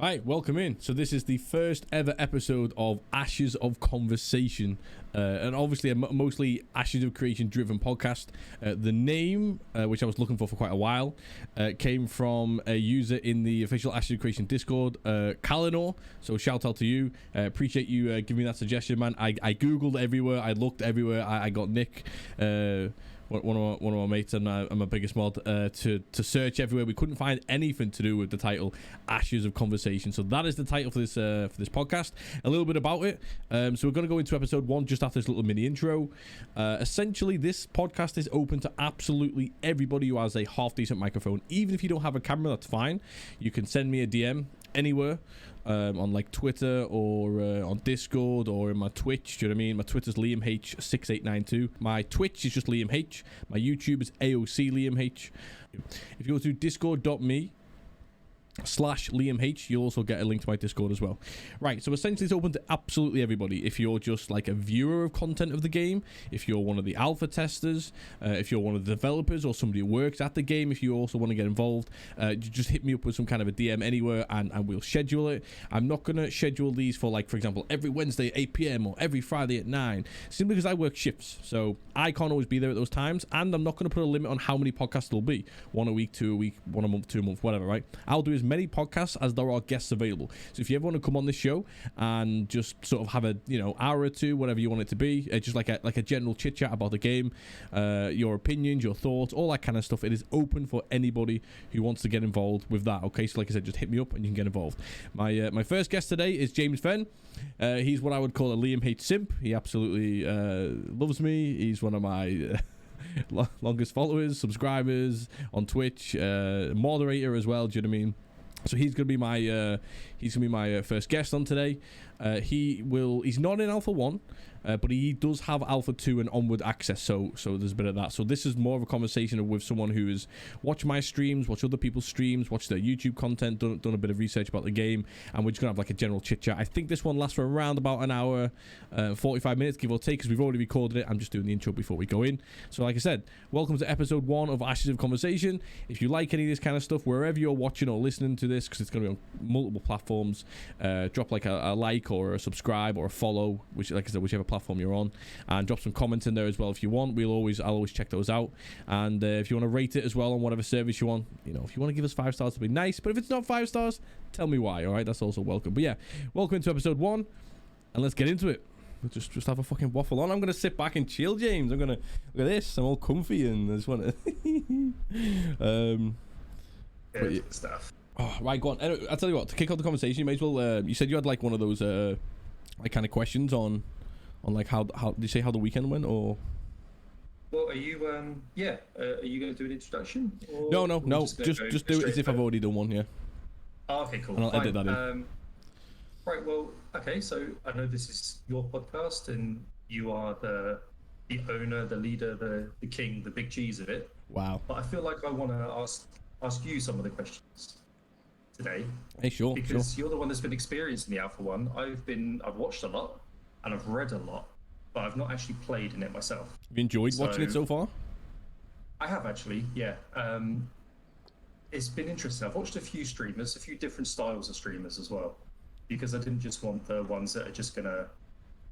Alright, welcome in. So this is the first ever episode of Ashes of Conversation, and obviously a mostly Ashes of Creation driven podcast. The name, which I was looking for quite a while, came from a user in the official Ashes of Creation Discord, Kalinor. So shout out to you. Appreciate you giving me that suggestion, man. I googled everywhere, I looked everywhere. I got Nick, one of my mates and my biggest mod, to search everywhere. We couldn't find anything to do with the title Ashes of Conversation, so that is the title for this podcast. A little bit about it. So we're going to go into episode 1 just after this little mini intro. Essentially, this podcast is open to absolutely everybody who has a half decent microphone. Even if you don't have a camera, that's fine. You can send me a DM anywhere, on like Twitter or on Discord or in my Twitch. Do you know what I mean? My Twitter's LiamH6892. My Twitch is just LiamH. My YouTube is AOCLiamH. If you go to discord.me/LiamH, you'll also get a link to my Discord as well. Right, so essentially it's open to absolutely everybody. If you're just like a viewer of content of the game, if you're one of the alpha testers, if you're one of the developers or somebody who works at the game, if you also want to get involved, just hit me up with some kind of a DM anywhere and we'll schedule it. I'm not going to schedule these for, like, for example, every Wednesday at 8 p.m. or every Friday at 9, simply because I work shifts, so I can't always be there at those times, and I'm not going to put a limit on how many podcasts there'll be. 1 a week, 2 a week, 1 a month, 2 a month, whatever, right? I'll do as many podcasts as there are guests available. So if you ever want to come on this show and just sort of have a, hour or two, whatever you want it to be, just like a general chit chat about the game, your opinions, your thoughts, all that kind of stuff, it is open for anybody who wants to get involved with that. Okay, so like I said, just hit me up and you can get involved. My first guest today is James Fenn. He's what I would call a LiamH simp. He absolutely loves me. He's one of my longest followers, subscribers on Twitch, moderator as well. Do you know what I mean? So he's gonna be my first guest on today. He's not in Alpha 1, but he does have Alpha 2 and onward access, so there's a bit of that. So this is more of a conversation with someone who has watched my streams, watched other people's streams, watched their YouTube content, done a bit of research about the game, and we're just gonna have like a general chit chat. I think this one lasts for around about an hour, 45 minutes, give or take, because we've already recorded it. I'm just doing the intro before we go in. So like I said, welcome to episode 1 of Ashes of Conversation. If you like any of this kind of stuff, wherever you're watching or listening to this, because it's going to be on multiple platforms, drop like a like or a subscribe or a follow, which, like I said, whichever platform you're on, and drop some comments in there as well if you want. I'll always check those out. And if you want to rate it as well on whatever service you want, if you want to give us 5 stars, it'd be nice. But if it's not 5 stars, tell me why. All right, that's also welcome. But yeah, welcome into episode 1, and let's get into it. We'll just have a fucking waffle on. I'm gonna sit back and chill, James. I'm gonna look at this. I'm all comfy and I just want to stuff. Oh, right, go on. Anyway, I'll tell you what, to kick off the conversation, you may as well, you said you had like one of those like kind of questions on like how did you say how the weekend went, or? Well, are you are you going to do an introduction? Or no, just do it as if I've already done one. Yeah. Oh, okay, cool. And I'll edit that in. Right, well, okay, so I know this is your podcast and you are the owner, the leader, the king, the big cheese of it. Wow. But I feel like I want to ask you some of the questions today. Hey, sure. Because you're the one that's been experienced in the Alpha 1. I've watched a lot and I've read a lot, but I've not actually played in it myself. Have you enjoyed watching it so far? I have actually, yeah. It's been interesting. I've watched a few different styles of streamers as well, because I didn't just want the ones that are just gonna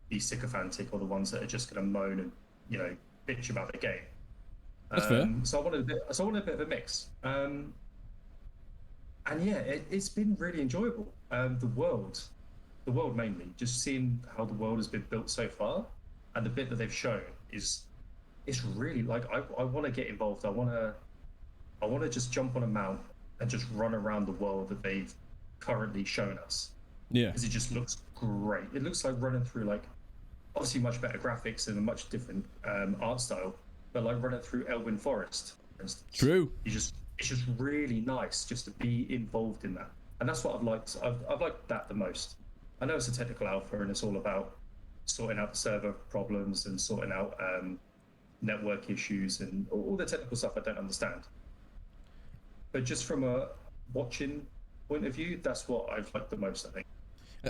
be sycophantic or the ones that are just gonna moan and bitch about the game. That's fair. So I wanted a bit of a mix. And yeah, it's been really enjoyable. The world mainly, just seeing how the world has been built so far, and the bit that they've shown it's really like I want to get involved. I want to just jump on a mount and just run around the world that they've currently shown us. Yeah, because it just looks great. It looks like running through, like, obviously much better graphics and a much different art style, but like running through Elwyn Forest, for instance. True. It's just really nice just to be involved in that, and that's what I've liked. I've liked that the most. I know it's a technical alpha and it's all about sorting out the server problems and sorting out network issues and all the technical stuff I don't understand. But just from a watching point of view, that's what I've liked the most, I think.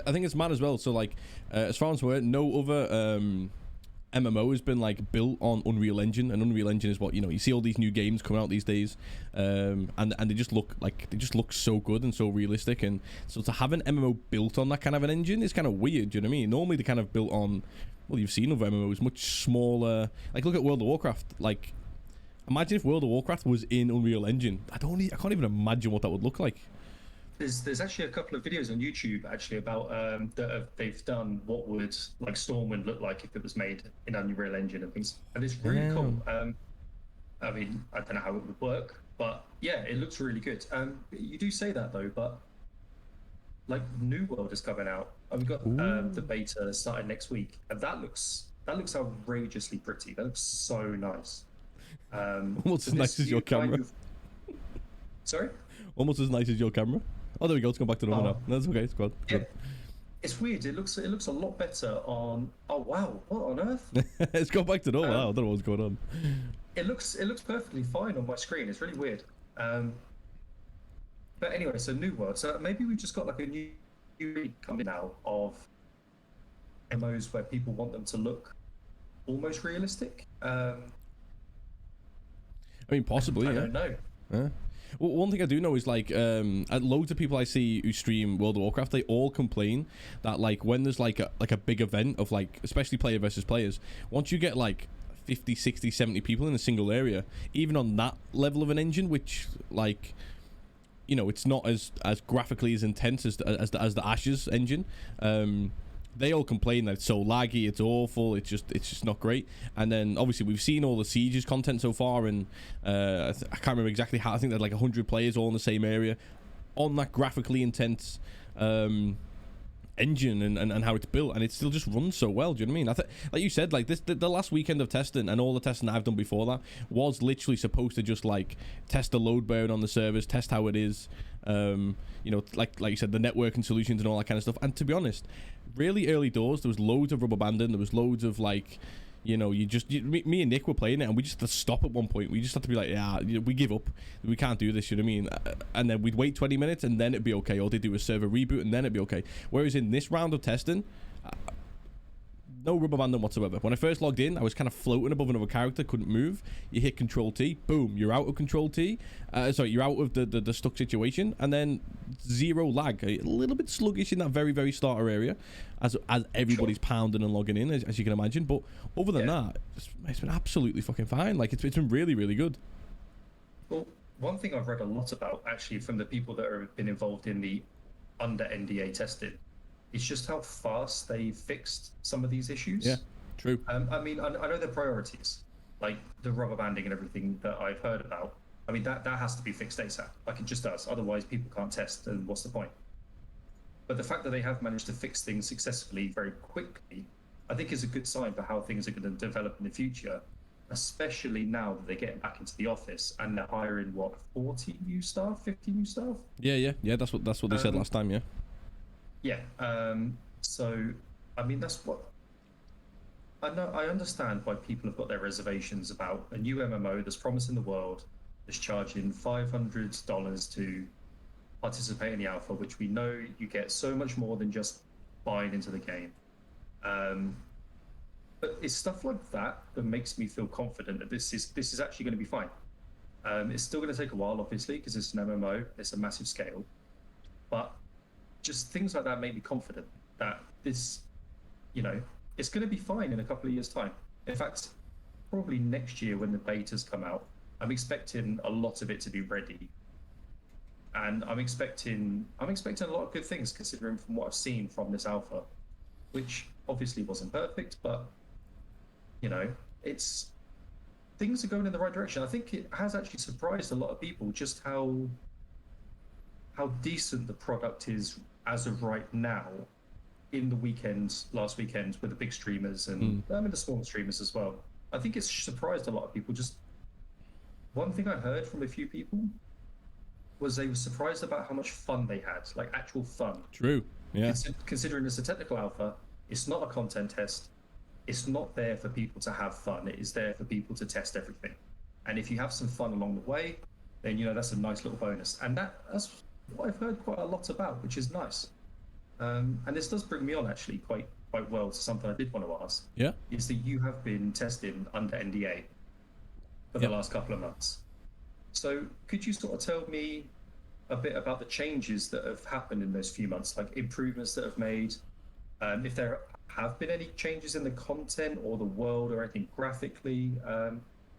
I think it's mad as well. So like, as far as we're no other MMO has been like built on Unreal Engine, and Unreal Engine is what, you know, you see all these new games coming out these days, and they just look so good and so realistic, and so to have an MMO built on that kind of an engine is kind of weird. Do you know what I mean? Normally they're kind of built on, well, you've seen other MMOs much smaller. Like look at World of Warcraft. Like imagine if World of Warcraft was in Unreal Engine. I can't even imagine what that would look like. There's actually a couple of videos on YouTube actually about they've done what would like Stormwind look like if it was made in Unreal Engine and things, and it's really cool. I mean, I don't know how it would work, but yeah, it looks really good. You do say that though, but like New World is coming out, and we've got the beta starting next week, and that looks outrageously pretty. That looks so nice. Almost as nice as your camera. Sorry? Almost as nice as your camera. Oh, there we go. It's gone back to normal now. That's okay. It's good. Yeah. It's weird. It looks a lot better on. Oh wow! What on earth? It's gone back to normal. I don't know what's going on. It looks perfectly fine on my screen. It's really weird. But anyway, so New World. So maybe we've just got like a new coming now of MMOs where people want them to look almost realistic. I mean, possibly. I don't know. Yeah. Well, one thing I do know is like loads of people I see who stream World of Warcraft, they all complain that like when there's like a big event of like, especially player versus players, once you get like 50, 60, 70 people in a single area, even on that level of an engine, which like, you know, it's not as graphically as intense as the Ashes engine, they all complain that it's so laggy, it's awful, it's just not great. And then obviously we've seen all the Sieges content so far, and I can't remember exactly how. I think they're like 100 players all in the same area on that graphically intense engine and how it's built, and it still just runs so well. Do you know what I mean? Like you said, like the last weekend of testing and all the testing I've done before that was literally supposed to just like test the load bearing on the servers, test how it is, you know, like you said, the networking solutions and all that kind of stuff. And to be honest, really early doors, there was loads of rubber banding, there was loads of like, you know, me and Nick were playing it, and we just had to stop at one point. We just had to be like, yeah, we give up, we can't do this, you know what I mean? And then we'd wait 20 minutes and then it'd be okay, or they'd do a server reboot and then it'd be okay. Whereas in this round of testing, no rubber banding whatsoever. When I first logged in, I was kind of floating above another character, couldn't move. You hit Control T, boom, you're out of Control T. You're out of the stuck situation, and then zero lag. A little bit sluggish in that very, very starter area, as everybody's pounding and logging in, as you can imagine. But other than that, it's been absolutely fucking fine. Like it's been really, really good. Well, one thing I've read a lot about actually from the people that have been involved in the under NDA testing, it's just how fast they fixed some of these issues. Yeah, true. I mean, I know their priorities, like the rubber banding and everything that I've heard about. I mean, that has to be fixed ASAP. Like it just does. Otherwise, people can't test, and what's the point? But the fact that they have managed to fix things successfully very quickly, I think is a good sign for how things are going to develop in the future, especially now that they're getting back into the office and they're hiring, what, 40 new staff, 50 new staff? Yeah. That's what they said last time, yeah. Yeah, so I mean that's what I know. I understand why people have got their reservations about a new MMO that's promising the world, that's charging $500 to participate in the alpha, which we know you get so much more than just buying into the game. But it's stuff like that that makes me feel confident that this is actually going to be fine. It's still going to take a while, obviously, because it's an MMO, it's a massive scale, but just things like that make me confident that this, you know, it's going to be fine in a couple of years' time. In fact, probably next year when the betas come out, I'm expecting a lot of it to be ready, and I'm expecting a lot of good things considering from what I've seen from this alpha, which obviously wasn't perfect, but you know, things are going in the right direction. I think it has actually surprised a lot of people just how decent the product is as of right now in the weekends, last weekend with the big streamers and I mean the smaller streamers as well. I think it's surprised a lot of people. Just one thing I heard from a few people was they were surprised about how much fun they had, like actual fun. True, yeah. Considering it's a technical alpha, it's not a content test. It's not there for people to have fun. It is there for people to test everything. And if you have some fun along the way, then, you know, that's a nice little bonus. And that's what I've heard quite a lot about, which is nice. And this does bring me on actually quite quite well to something I did want to ask. Yeah. Is that you have been testing under NDA for the last couple of months. So could you sort of tell me a bit about the changes that have happened in those few months, like improvements that have made, if there have been any changes in the content or the world or anything graphically,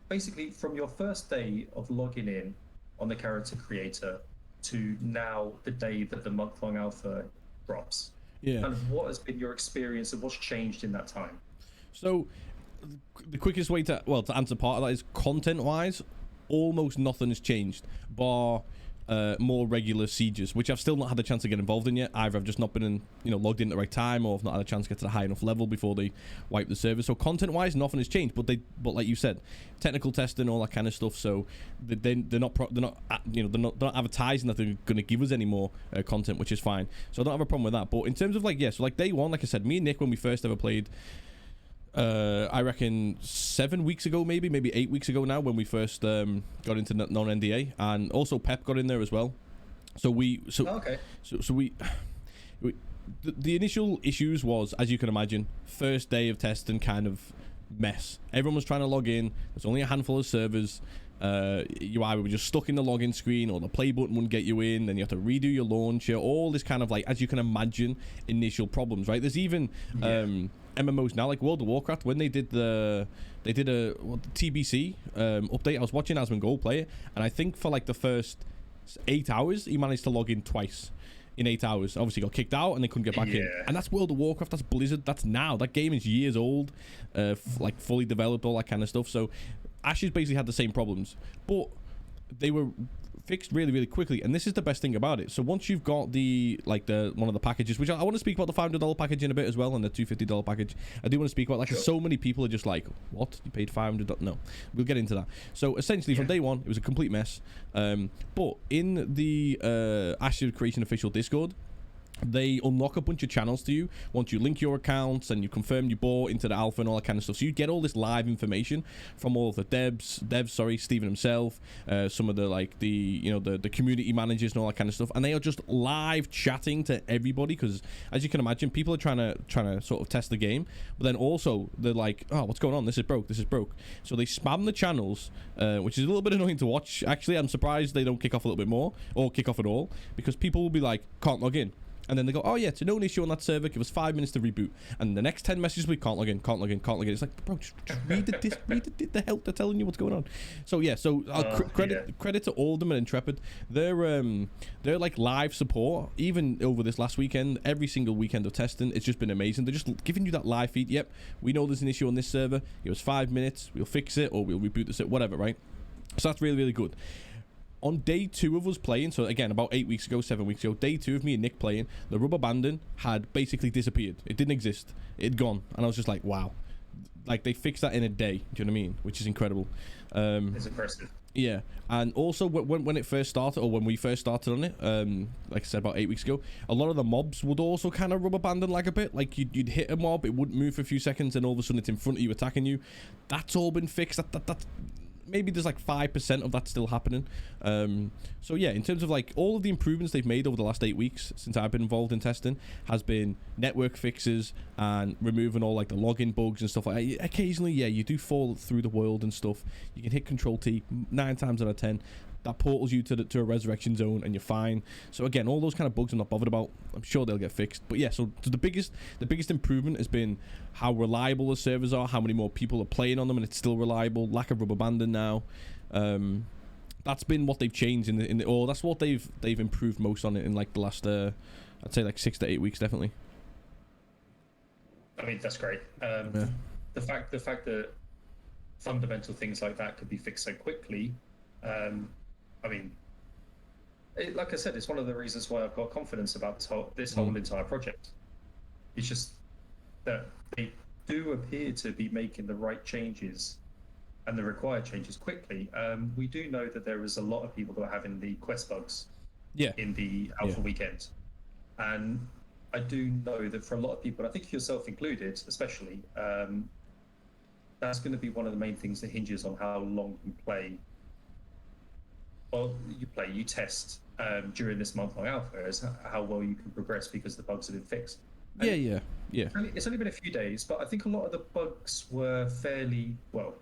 basically from your first day of logging in on the character creator to now the day that the month-long alpha drops? Yeah. Kind of what has been your experience and what's changed in that time? So the quickest way to answer part of that is content-wise, almost nothing has changed, bar more regular sieges, which I've still not had a chance to get involved in yet. Either I've just not been logged in at the right time, or I've not had a chance to get to the high enough level before they wipe the server. So content-wise, nothing has changed. But like you said, technical testing, all that kind of stuff. So they're not advertising that they're going to give us any more content, which is fine. So I don't have a problem with that. But in terms of so like day one, like I said, me and Nick, when we first ever played, I reckon 7 weeks ago, maybe 8 weeks ago now, when we first got into non-NDA, and also Pep got in there as well. So the initial issues was, as you can imagine, first day of testing kind of mess. Everyone was trying to log in. There's only a handful of servers. You either were just stuck in the login screen, or the play button wouldn't get you in, then you have to redo your launcher, all this kind of as you can imagine, initial problems, right? There's even MMOs now, like World of Warcraft, when they did the TBC update. I was watching Asmongold play it, and I think for the first 8 hours he managed to log in twice in 8 hours. Obviously got kicked out and they couldn't get back in. And that's World of Warcraft, that's Blizzard, that's now. That game is years old, fully developed, all that kind of stuff. So Ashes basically had the same problems, but they were fixed really, really quickly. And this is the best thing about it. So once you've got the one of the packages, which I want to speak about the $500 package in a bit as well, and the $250 package, I do want to speak about Sure. so many people are just like, what, you paid $500? No, we'll get into that. So essentially from day one it was a complete mess, but in the Ashes Creation official Discord, they unlock a bunch of channels to you once you link your accounts and you confirm you bought into the alpha and all that kind of stuff. So you get all this live information from all of the devs, Stephen himself, some of the community managers and all that kind of stuff, and they are just live chatting to everybody, because as you can imagine, people are trying to sort of test the game, but then also they're like, oh, what's going on, this is broke. So they spam the channels, which is a little bit annoying to watch. Actually, I'm surprised they don't kick off a little bit more, or kick off at all, because people will be like, can't log in. And then they go, oh yeah, it's a known issue on that server, give us 5 minutes to reboot. And the next 10 messages, we can't log in. It's like, bro, just read the help, they're telling you what's going on. So yeah, credit to all of them at Intrepid. They're like live support, even over this last weekend, every single weekend of testing. It's just been amazing. They're just giving you that live feed. Yep, we know there's an issue on this server. Give us 5 minutes, we'll fix it, or we'll reboot the server, whatever, right? So that's really, really good. On day 2 of us playing, so again, about 7 weeks ago, day 2 of me and Nick playing, the rubber banding had basically disappeared. It didn't exist. It had gone. And I was just like, wow. Like, they fixed that in a day. Do you know what I mean? Which is incredible. It's impressive. Yeah. And also, when it first started, or when we first started on it, like I said, about 8 weeks ago, a lot of the mobs would also kind of rubber band like a bit. Like, you'd hit a mob, it wouldn't move for a few seconds, and all of a sudden it's in front of you attacking you. That's all been fixed. That's maybe there's 5% of that still happening. So yeah, in terms of all of the improvements they've made over the last 8 weeks since I've been involved in testing, has been network fixes and removing all the login bugs and stuff like that. Occasionally, yeah, you do fall through the world and stuff. You can hit Control T 9 times out of 10. That portals you to a resurrection zone and you're fine. So again, all those kind of bugs I'm not bothered about. I'm sure they'll get fixed. But yeah, so the biggest improvement has been how reliable the servers are, how many more people are playing on them, and it's still reliable. Lack of rubber banding now. That's been what they've changed or that's what they've improved most on it in the last I'd say 6 to 8 weeks, definitely. I mean, that's great. The fact that fundamental things like that could be fixed so quickly. I mean, like I said, it's one of the reasons why I've got confidence about this whole entire project. It's just that they do appear to be making the right changes and the required changes quickly. We do know that there is a lot of people that are having the quest bugs in the alpha weekend. And I do know that for a lot of people, I think yourself included, especially, that's going to be one of the main things that hinges on how long you play. Well, you test during this month-long alpha, is how well you can progress because the bugs have been fixed. Yeah. It's only been a few days, but I think a lot of the bugs were fairly well.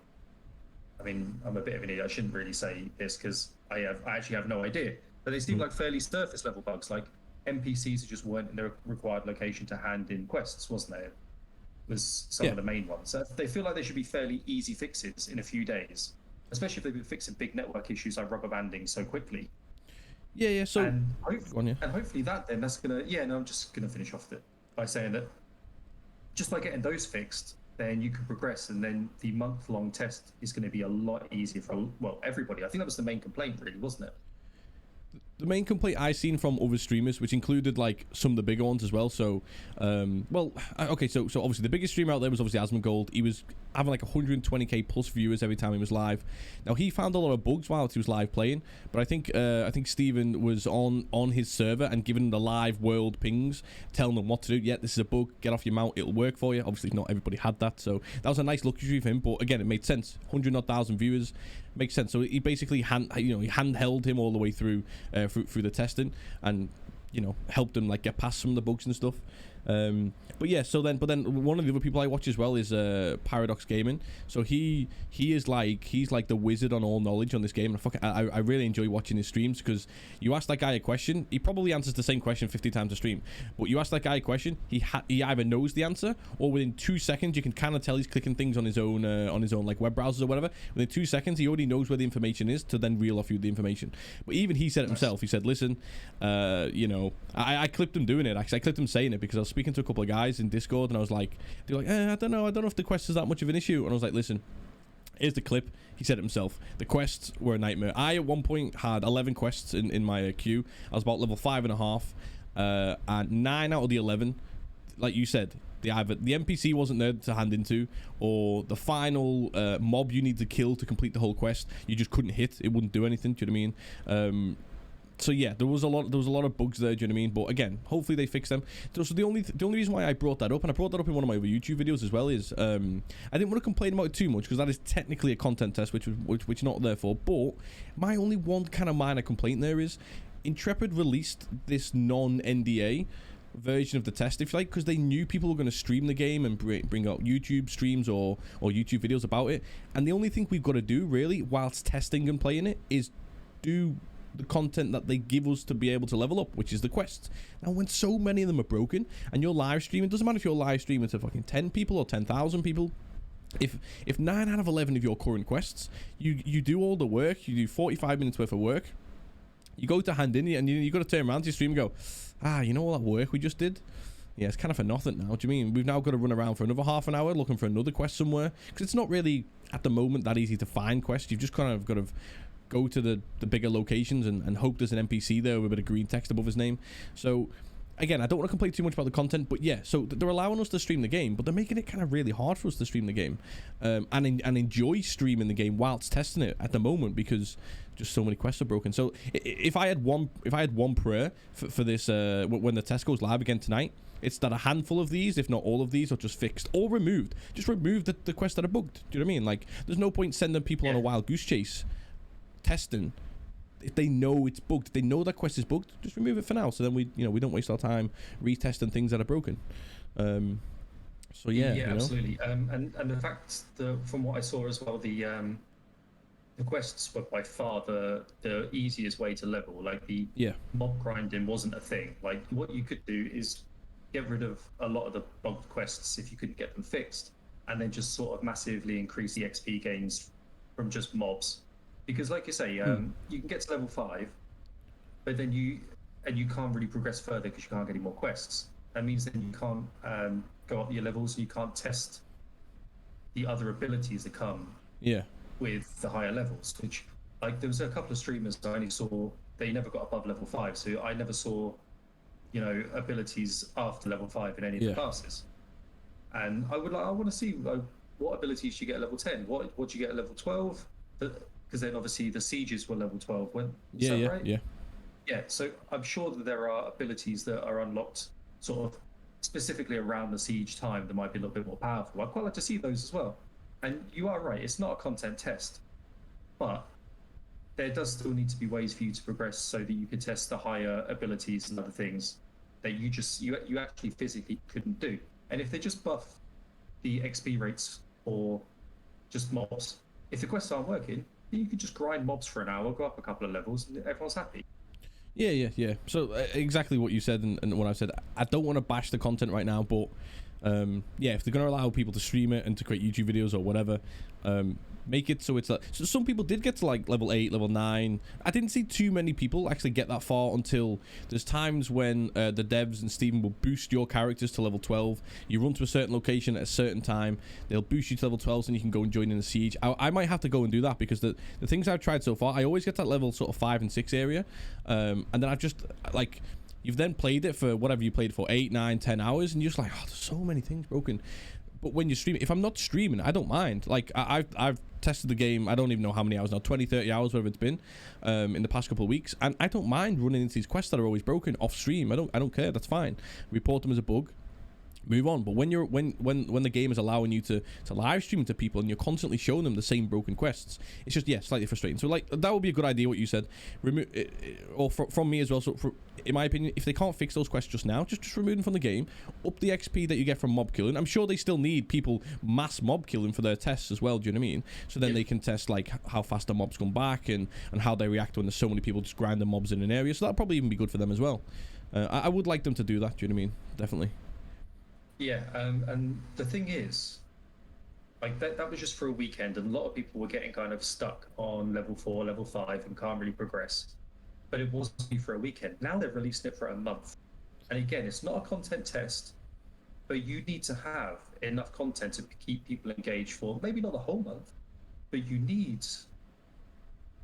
I mean, I'm a bit of an idiot. I shouldn't really say this because I actually have no idea. But they seem like fairly surface level bugs, like NPCs who just weren't in the required location to hand in quests, wasn't there? Was some of the main ones. So they feel like they should be fairly easy fixes in a few days, especially if they've been fixing big network issues like rubber banding so quickly. Yeah. So and hopefully that's gonna. Yeah, no, I'm just gonna finish off by saying that just by getting those fixed, then you can progress, and then the month-long test is going to be a lot easier for everybody. I think that was the main complaint, really, wasn't it? The main complaint I seen from other streamers, which included like some of the bigger ones as well. So, okay, so obviously the biggest streamer out there was obviously Asmongold. He was having like 120k plus viewers every time he was live. Now he found a lot of bugs while he was live playing, but I think Steven was on his server and giving the live world pings, telling them what to do. Yeah, this is a bug. Get off your mount. It'll work for you. Obviously, not everybody had that, so that was a nice luxury for him. But again, it made sense. 100,000 viewers makes sense. So he basically handheld him all the way through through the testing, and helped him like get past some of the bugs and stuff. But then one of the other people I watch as well is Paradox Gaming. So he's like the wizard on all knowledge on this game, and I really enjoy watching his streams, because you ask that guy a question, he probably answers the same question 50 times a stream, but you ask that guy a question, he either knows the answer, or within 2 seconds you can kind of tell he's clicking things on his own like web browsers or whatever. Within 2 seconds he already knows where the information is to then reel off you the information. But even he said it himself. He said, listen, I clipped him doing it. Actually, I clipped him saying it because I was speaking to a couple of guys in Discord, and I was like, they're like, I don't know if the quest is that much of an issue. And I was like, listen, here's the clip. He said it himself. The quests were a nightmare. I at one point had 11 quests in my queue. I was about level 5.5, and 9 out of the 11, like you said, the NPC wasn't there to hand into, or the final mob you need to kill to complete the whole quest, you just couldn't hit. It wouldn't do anything. Do you know what I mean? So yeah, there was a lot of bugs there. Do you know what I mean? But again, hopefully they fix them. So the only reason why I brought that up, and I brought that up in one of my other YouTube videos as well, is I didn't want to complain about it too much, because that is technically a content test, which not there for. But my only one kind of minor complaint there is Intrepid released this non-NDA version of the test, if you like, because they knew people were going to stream the game and bring out YouTube streams or YouTube videos about it. And the only thing we've got to do really whilst testing and playing it is do the content that they give us to be able to level up, which is the quests. Now, when so many of them are broken and you're live streaming, it doesn't matter if you're live streaming to fucking 10 people or 10,000 people. If 9 out of 11 of your current quests, you do all the work, you do 45 minutes worth of work, you go to hand in, and you got to turn around to your stream and go, you know all that work we just did? Yeah, it's kind of for nothing now. Do you mean we've now got to run around for another half an hour looking for another quest somewhere? Because it's not really at the moment that easy to find quests. You've just kind of got to go to the bigger locations and hope there's an NPC there with a bit of green text above his name. So again, I don't want to complain too much about the content, but yeah, so they're allowing us to stream the game, but they're making it kind of really hard for us to stream the game and enjoy streaming the game whilst testing it at the moment, because just so many quests are broken. So if I had one prayer for this when the test goes live again tonight, it's that a handful of these, if not all of these, are just fixed or removed. Just remove the quests that are bugged. Do you know what I mean? Like, there's no point sending people on a wild goose chase testing if they know it's bugged. If they know that quest is bugged, just remove it for now, so then we don't waste our time retesting things that are broken. So yeah, absolutely. And the fact that from what I saw as well, the quests were by far the easiest way to level. Like the mob grinding wasn't a thing. Like, what you could do is get rid of a lot of the bugged quests if you couldn't get them fixed, and then just sort of massively increase the XP gains from just mobs. Because, like you say, you can get to level 5, but then you can't really progress further because you can't get any more quests. That means then you can't go up your levels, and you can't test the other abilities that come with the higher levels. Which, like, there was a couple of streamers I only saw, they never got above level 5, so I never saw, abilities after level 5 in any of the classes. And I want to see what abilities you get at level 10. What do you get at level 12? Because then obviously the sieges were level 12. Right? Yeah, so I'm sure that there are abilities that are unlocked sort of specifically around the siege time that might be a little bit more powerful. I'd quite like to see those as well. And you are right, it's not a content test, but there does still need to be ways for you to progress so that you can test the higher abilities and other things that you actually physically couldn't do. And if they just buff the XP rates for just mobs, if the quests aren't working, you could just grind mobs for an hour, go up a couple of levels, and everyone's happy. Yeah. So exactly what you said and what I said. I don't want to bash the content right now, but yeah, if they're going to allow people to stream it and to create YouTube videos or whatever, make it so it's like, so some people did get to like level 8, level 9. I didn't see too many people actually get that far until there's times when the devs and Steven will boost your characters to level 12. You run to a certain location at a certain time, they'll boost you to level 12 so you can go and join in the siege. I might have to go and do that because the things I've tried so far, I always get that level sort of 5 and 6 area, and then I've just like, you've then played it for whatever you played for, 8, 9, 10 hours, and you're just like, oh, there's so many things broken. But when you're streaming, if I'm not streaming, I don't mind. Like, I've tested the game, I don't even know how many hours now, 20, 30 hours, whatever it's been, in the past couple of weeks, and I don't mind running into these quests that are always broken off stream. I don't care, that's fine. Report them as a bug, move on. But when you're when the game is allowing you to live stream to people and you're constantly showing them the same broken quests, it's just, yeah, slightly frustrating. So like, that would be a good idea what you said, remove or from me as well. So in my opinion, if they can't fix those quests just now, just remove them from the game, up the XP that you get from mob killing. I'm sure they still need people mass mob killing for their tests as well, do you know what I mean? So then they can test like how fast the mobs come back and how they react when there's so many people just grinding mobs in an area. So that'll probably even be good for them as well. I would like them to do that, do you know what I mean? Definitely. Yeah, and the thing is, like that was just for a weekend, and a lot of people were getting kind of stuck on level 4, level 5, and can't really progress. But it was only for a weekend. Now they're releasing it for a month, and again, it's not a content test, but you need to have enough content to keep people engaged for maybe not the whole month, but you need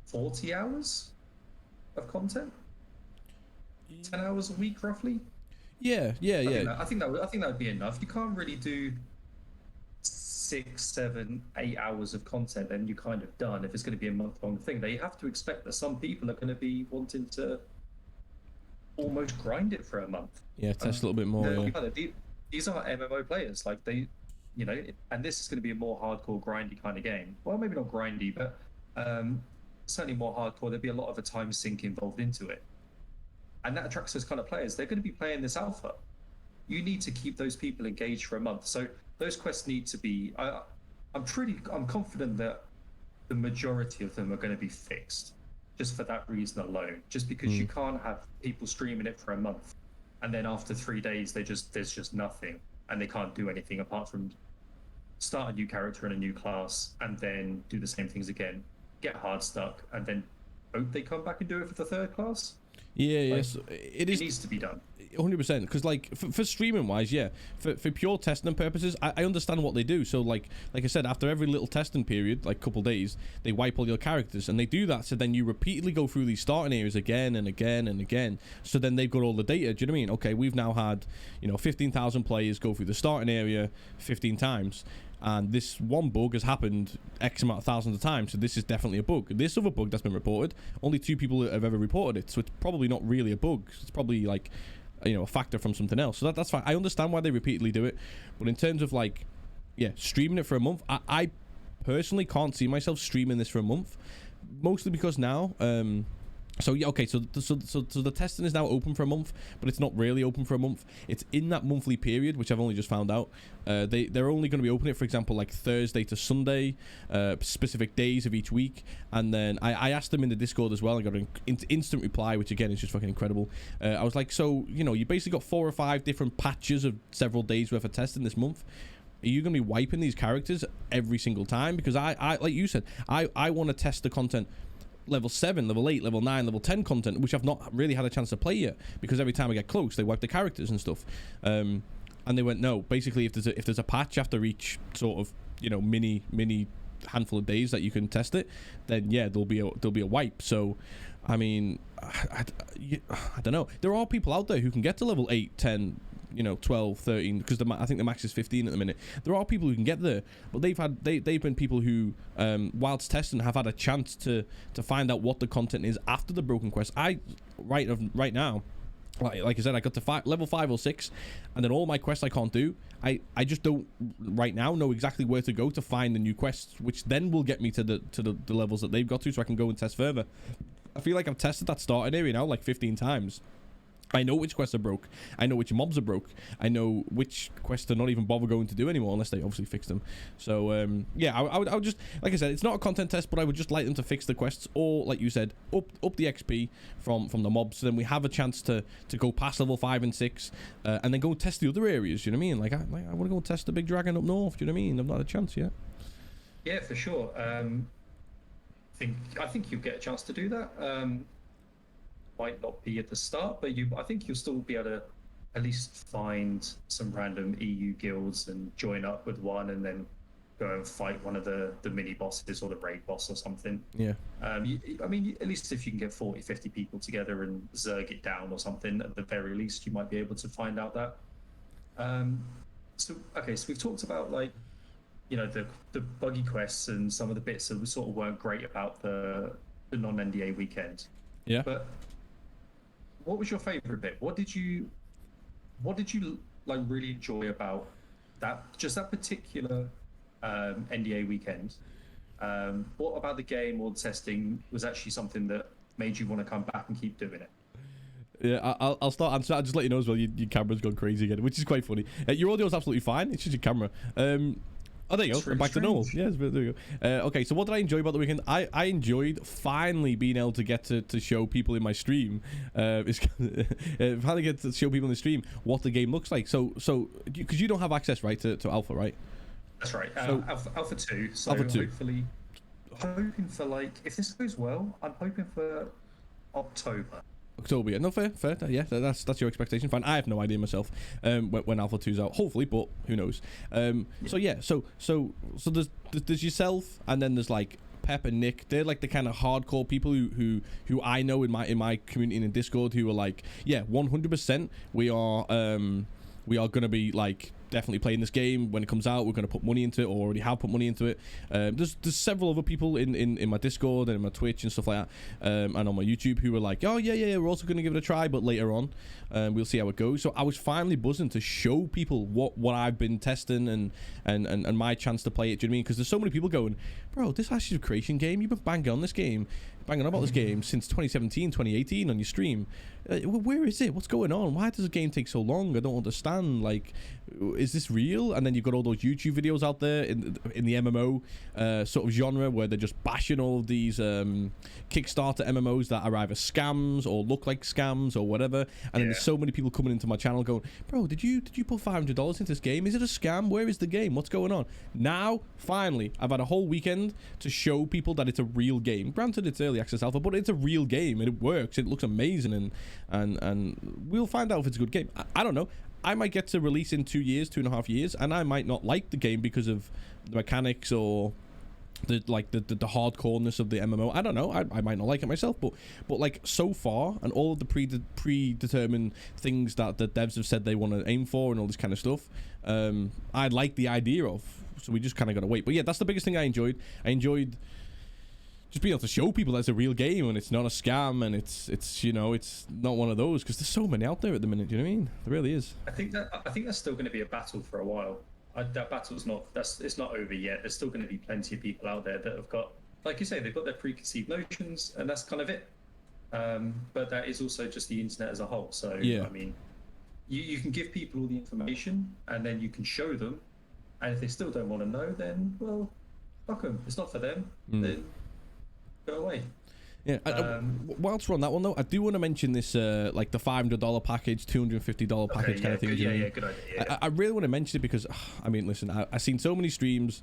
40 hours of content, 10 hours a week roughly. Yeah. I think that would be enough. You can't really do 6, 7, 8 hours of content and you're kind of done if it's going to be a month-long thing. They have to expect that some people are going to be wanting to almost grind it for a month. Yeah, test a little bit more. These are MMO players, like they, you know, and this is going to be a more hardcore, grindy kind of game. Well, maybe not grindy, but certainly more hardcore. There'll be a lot of a time sink involved into it. And that attracts those kind of players. They're going to be playing this alpha. You need to keep those people engaged for a month. So those quests need to be. I'm confident that the majority of them are going to be fixed, just for that reason alone. Just because you can't have people streaming it for a month, and then after 3 days there's just nothing, and they can't do anything apart from start a new character in a new class, and then do the same things again, get hard stuck, and then hope they come back and do it for the third class. Yeah, like, yes, it needs to be done. 100%, because like for streaming wise, yeah, for pure testing purposes, I understand what they do. So like I said, after every little testing period, like couple days, they wipe all your characters, and they do that so then you repeatedly go through these starting areas again and again and again. So then they've got all the data. Do you know what I mean? Okay, we've now had 15,000 players go through the starting area 15 times. And this one bug has happened X amount of thousands of times, so this is definitely a bug. This other bug that's been reported, only 2 people have ever reported it, so it's probably not really a bug. It's probably like, a factor from something else. So that's fine. I understand why they repeatedly do it, but in terms of like, yeah, streaming it for a month, I personally can't see myself streaming this for a month, mostly because now, so yeah, okay, so the testing is now open for a month, but it's not really open for a month. It's in that monthly period, which I've only just found out. They're only going to be opening it, for example, like Thursday to Sunday, specific days of each week. And then I asked them in the Discord as well. I got an instant reply, which again is just fucking incredible. I was like, so you basically got 4 or 5 different patches of several days worth of testing this month. Are you going to be wiping these characters every single time? Because I like you said, I want to test the content. Level 7, level 8, level 9, level 10 content, which I've not really had a chance to play yet, because every time I get close they wipe the characters and stuff. And they went, no, basically if there's a patch after each sort of mini handful of days that you can test it, then yeah, there'll be a wipe. So I mean, I don't know, there are people out there who can get to level 8, 10, 12, 13, because I think the max is 15 at the minute. There are people who can get there, but they've been people who, whilst testing, have had a chance to find out what the content is after the broken quest. Right now, like I said, I got to level 5 or 6, and then all my quests I can't do. I just don't right now know exactly where to go to find the new quests, which then will get me to the levels that they've got to, so I can go and test further. I feel like I've tested that starting area now like 15 times. I know which quests are broke. I know which mobs are broke. I know which quests to not even bother going to do anymore unless they obviously fix them. So yeah, I would just, like I said, it's not a content test, but I would just like them to fix the quests, or like you said, up the XP from the mobs, so then we have a chance to go past level 5 and 6, and then go test the other areas. You know what I mean? Like I want to go test the big dragon up north. You know what I mean? I've not had a chance yet. Yeah, for sure. I think you'll get a chance to do that. Might not be at the start, but I think you'll still be able to at least find some random EU guilds and join up with one, and then go and fight one of the mini bosses or the raid boss or something. Yeah. I mean, at least if you can get 40, 50 people together and zerg it down or something, at the very least, you might be able to find out that. So we've talked about, like, you know, the buggy quests and some of the bits that sort of weren't great about the non-NDA weekend. Yeah. But what was your favorite bit? What did you like really enjoy about that particular NDA weekend? What about the game or the testing was actually something that made you want to come back and keep doing it? Yeah, I'll start. I'll just let you know as well. Your camera's gone crazy again, which is quite funny. Your audio's absolutely fine. It's just your camera. Oh, there you go. Really back to normal. Yes, there you go. Okay, so what did I enjoy about the weekend? I enjoyed finally being able to get to show people in my stream. Finally get to show people in the stream what the game looks like. So because you don't have access, right, to alpha, right? That's right. So, alpha 2. So alpha 2. Hopefully, hoping for, like, if this goes well, I'm hoping for October. October, yeah. No, fair. Yeah, that's your expectation. Fine. I have no idea myself when Alpha 2's out. Hopefully, but who knows? So yeah, so there's yourself, and then there's like Pep and Nick. They're like the kind of hardcore people who I know in my community in Discord, who are like, yeah, 100%. We are gonna be like definitely playing this game when it comes out. We're going to put money into it, or already have put money into it. There's several other people in my Discord and in my Twitch and stuff like that, and on my YouTube, who were like, oh yeah, we're also going to give it a try, but later on, we'll see how it goes. So I was finally buzzing to show people what I've been testing and my chance to play it. Do you know what I mean? Because there's so many people going, bro, this Ashes of Creation game, you've been banging about this game since 2017, 2018 on your stream. Where is it? What's going on? Why does the game take so long? I don't understand. Like, is this real? And then you've got all those YouTube videos out there in the MMO sort of genre, where they're just bashing all of these Kickstarter MMOs that are either scams or look like scams or whatever. And then there's so many people coming into my channel going, bro, did you put $500 into this game? Is it a scam? Where is the game? What's going on? Now, finally, I've had a whole weekend to show people that it's a real game. Granted, it's early access alpha, but it's a real game and it works. It looks amazing, and we'll find out if it's a good game. I don't know. I might get to release in 2.5 years, and I might not like the game because of the mechanics or the hardcoreness of the MMO. I don't know. I might not like it myself, but like, so far, and all of the predetermined things that the devs have said they want to aim for and all this kind of stuff, I like the idea of. So we just kind of got to wait. But yeah, that's the biggest thing I enjoyed. I enjoyed just being able to show people that's a real game and it's not a scam, and it's you know, it's not one of those, because there's so many out there at the minute. Do you know what I mean? There really is. I think that's still going to be a battle for a while. That battle's it's not over yet. There's still going to be plenty of people out there that have got, like you say, they've got their preconceived notions, and that's kind of it. But that is also just the internet as a whole. So yeah. I mean, you can give people all the information, and then you can show them, and if they still don't want to know, then, well, fuck them. It's not for them. Then go away. Yeah. Whilst we're on that one though, I do want to mention this, like the $500 package, $250 package kind of thing. Yeah, good idea. Yeah. I really want to mention it because, I mean, listen, I've seen so many streams.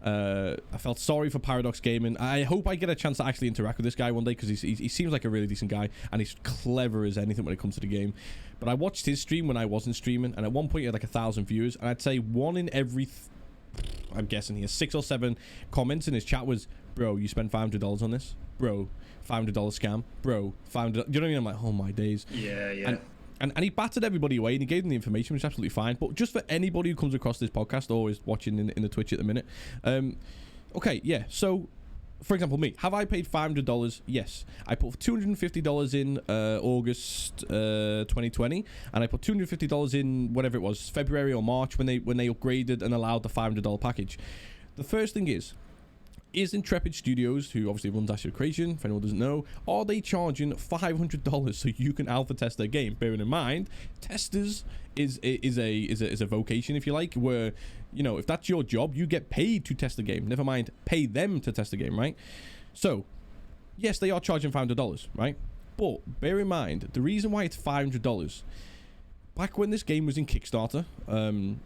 I felt sorry for Paradox Gaming. I hope I get a chance to actually interact with this guy one day, because he seems like a really decent guy, and he's clever as anything when it comes to the game. But I watched his stream when I wasn't streaming, and at one point he had like 1,000 viewers, and I'd say one in every I'm guessing he has 6 or 7 comments in his chat was, bro, you spent $500 on this? Bro, $500 scam? Bro, $500. You know what I mean? I'm like, oh my days. Yeah. And he battered everybody away, and he gave them the information, which is absolutely fine. But just for anybody who comes across this podcast or is watching in the Twitch at the minute, okay, yeah. So, for example, me, have I paid $500? Yes. I put $250 in August 2020, and I put $250 in whatever it was, February or March, when they upgraded and allowed the $500 package. The first thing is, is Intrepid Studios, who obviously runs Ashes Creation, if anyone doesn't know, are they charging $500 so you can alpha test their game? Bearing in mind, testers is a vocation, if you like, where, you know, if that's your job, you get paid to test the game. Never mind, pay them to test the game, right? So, yes, they are charging $500, right? But bear in mind, the reason why it's $500, back when this game was in Kickstarter,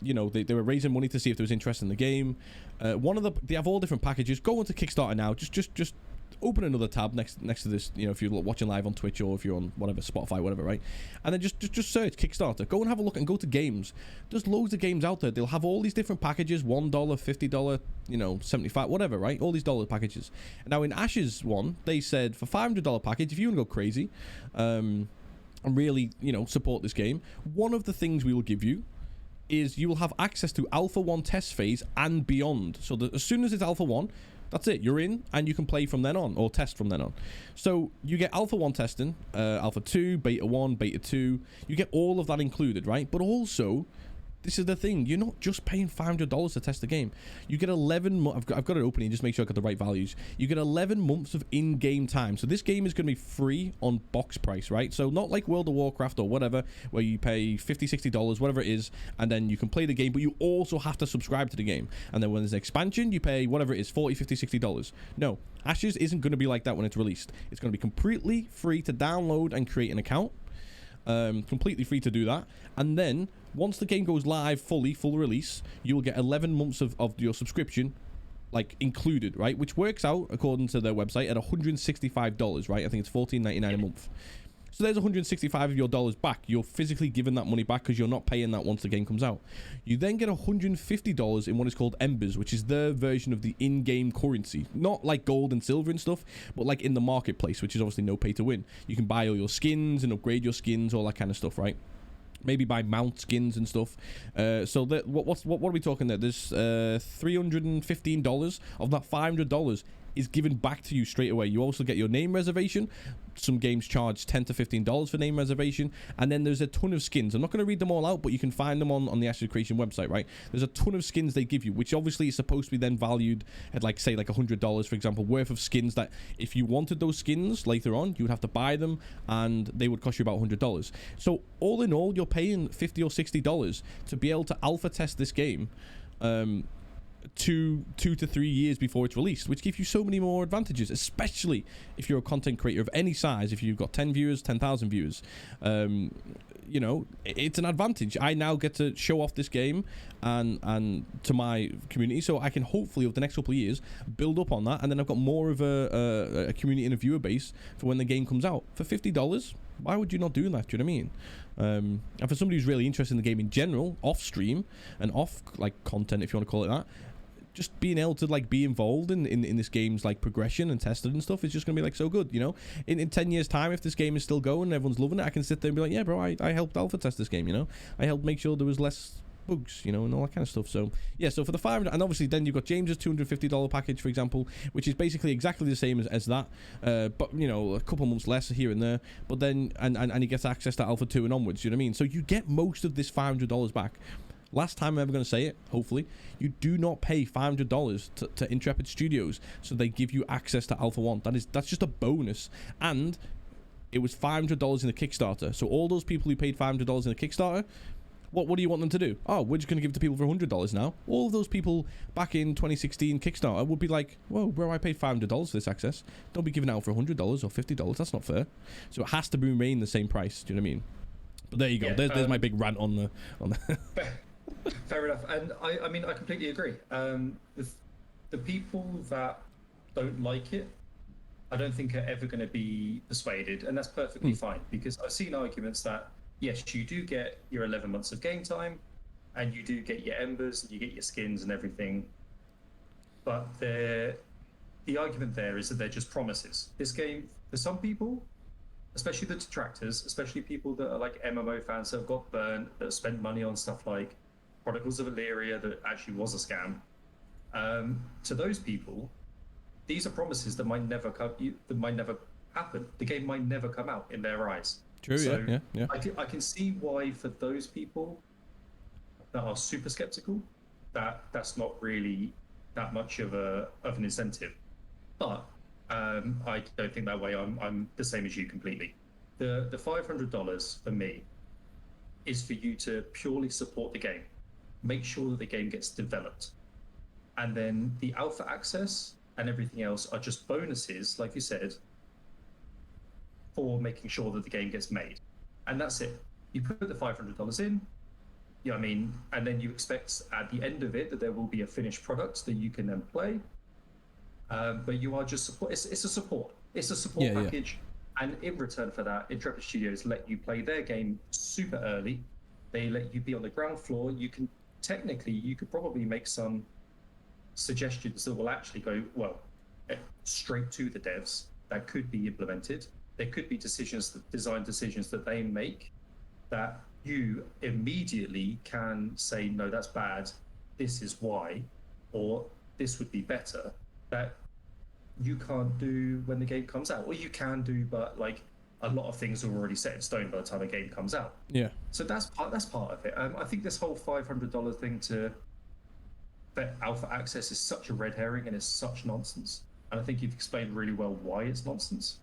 you know, they were raising money to see if there was interest in the game. They have all different packages. Go onto Kickstarter now. Just open another tab next to this. You know, if you're watching live on Twitch or if you're on whatever, Spotify, whatever, right? And then just search Kickstarter. Go and have a look and go to games. There's loads of games out there. They'll have all these different packages: $1, $50, you know, $75, whatever, right? All these dollar packages. Now in Ash's one, they said for $500 package, if you want to go crazy, and really, you know, support this game, one of the things we will give you is you will have access to Alpha 1 test phase and beyond. So that as soon as it's Alpha 1, that's it. You're in, and you can play from then on, or test from then on. So you get Alpha 1 testing, Alpha 2, Beta 1, Beta 2. You get all of that included, right? But also, this is the thing. You're not just paying $500 to test the game. You get 11 months. I've got it open here, just make sure I got the right values. You get 11 months of in-game time. So this game is going to be free on box price, right? So not like World of Warcraft or whatever, where you pay $50, $60, whatever it is, and then you can play the game, but you also have to subscribe to the game. And then when there's an expansion, you pay whatever it is, $40, $50, $60. No, Ashes isn't going to be like that when it's released. It's going to be completely free to download and create an account. Completely free to do that. And then once the game goes live full release, you'll get 11 months of your subscription like included, right? Which works out, according to their website, at $165, right? I think it's $14.99 a month. So there's $165 of your dollars back. You're physically giving that money back because you're not paying that once the game comes out. You then get $150 in what is called Embers, which is their version of the in-game currency. Not like gold and silver and stuff, but like in the marketplace, which is obviously no pay to win. You can buy all your skins and upgrade your skins, all that kind of stuff, right? Maybe buy mount skins and stuff. So that what are we talking there? There's $315 of that $500 is given back to you straight away. You also get your name reservation. Some games charge $10 to $15 for name reservation, and then there's a ton of skins. I'm not going to read them all out, but you can find them on the Ashes Creation website, right? There's a ton of skins they give you, which obviously is supposed to be then valued at like say like $100, for example, worth of skins that if you wanted those skins later on, you would have to buy them, and they would cost you about $100. So all in all, you're paying $50 or $60 to be able to alpha test this game. 2 to 3 years before it's released, which gives you so many more advantages, especially if you're a content creator of any size. If you've got 10 viewers, 10,000 viewers, you know, it's an advantage. I now get to show off this game and to my community, so I can hopefully over the next couple of years build up on that, and then I've got more of a community and a viewer base for when the game comes out for $50. Why would you not do that? Do you know what I mean? And for somebody who's really interested in the game in general, off stream and off like content, if you want to call it that, just being able to like be involved in this game's like progression and tested and stuff is just gonna be like so good, you know. In 10 years time, if this game is still going and everyone's loving it, I can sit there and be like, yeah bro, I helped alpha test this game, you know. I helped make sure there was less bugs, you know, and all that kind of stuff. So yeah, so for the 500, and obviously then you've got James's $250 package, for example, which is basically exactly the same as that, but you know, a couple months less here and there, but then and he gets access to Alpha 2 and onwards, you know what I mean? So you get most of this $500 back. Last time I'm ever going to say it, hopefully, you do not pay $500 to Intrepid Studios, so they give you access to Alpha 1. That's just a bonus. And it was $500 in the Kickstarter. So all those people who paid $500 in the Kickstarter, what do you want them to do? Oh, we're just going to give it to people for $100 now. All of those people back in 2016 Kickstarter would be like, whoa, bro, I paid $500 for this access. Don't be giving out for $100 or $50. That's not fair. So it has to remain the same price. Do you know what I mean? But there you go. Yeah, there's my big rant on the Fair enough, and I mean I completely agree. The people that don't like it, I don't think are ever going to be persuaded, and that's perfectly fine, because I've seen arguments that yes, you do get your 11 months of game time, and you do get your embers, and you get your skins and everything, but the argument there is that they're just promises. This game, for some people, especially the detractors, especially people that are like MMO fans that have got burnt, that have spent money on stuff like Prodigals of Illyria that actually was a scam. To those people, these are promises that might never happen. The game might never come out in their eyes. True. So yeah. I can see why for those people that are super skeptical, that's not really that much of an incentive. But I don't think that way. I'm the same as you completely. The $500 for me is for you to purely support the game, make sure that the game gets developed, and then the alpha access and everything else are just bonuses, like you said, for making sure that the game gets made. And that's it. You put the $500 in, you know what I mean, and then you expect at the end of it that there will be a finished product that you can then play. But you are just support. It's a support. It's a support package. And in return for that, Intrepid Studios let you play their game super early. They let you be on the ground floor. You can technically, you could probably make some suggestions that will actually go, well, straight to the devs that could be implemented. There could be design decisions that they make that you immediately can say, no, that's bad. This is why, or this would be better. That you can't do when the game comes out, or you can do, but like a lot of things are already set in stone by the time a game comes out. Yeah. So that's part of it. I think this whole $500 thing to bet alpha access is such a red herring and it's such nonsense. And I think you've explained really well why it's nonsense.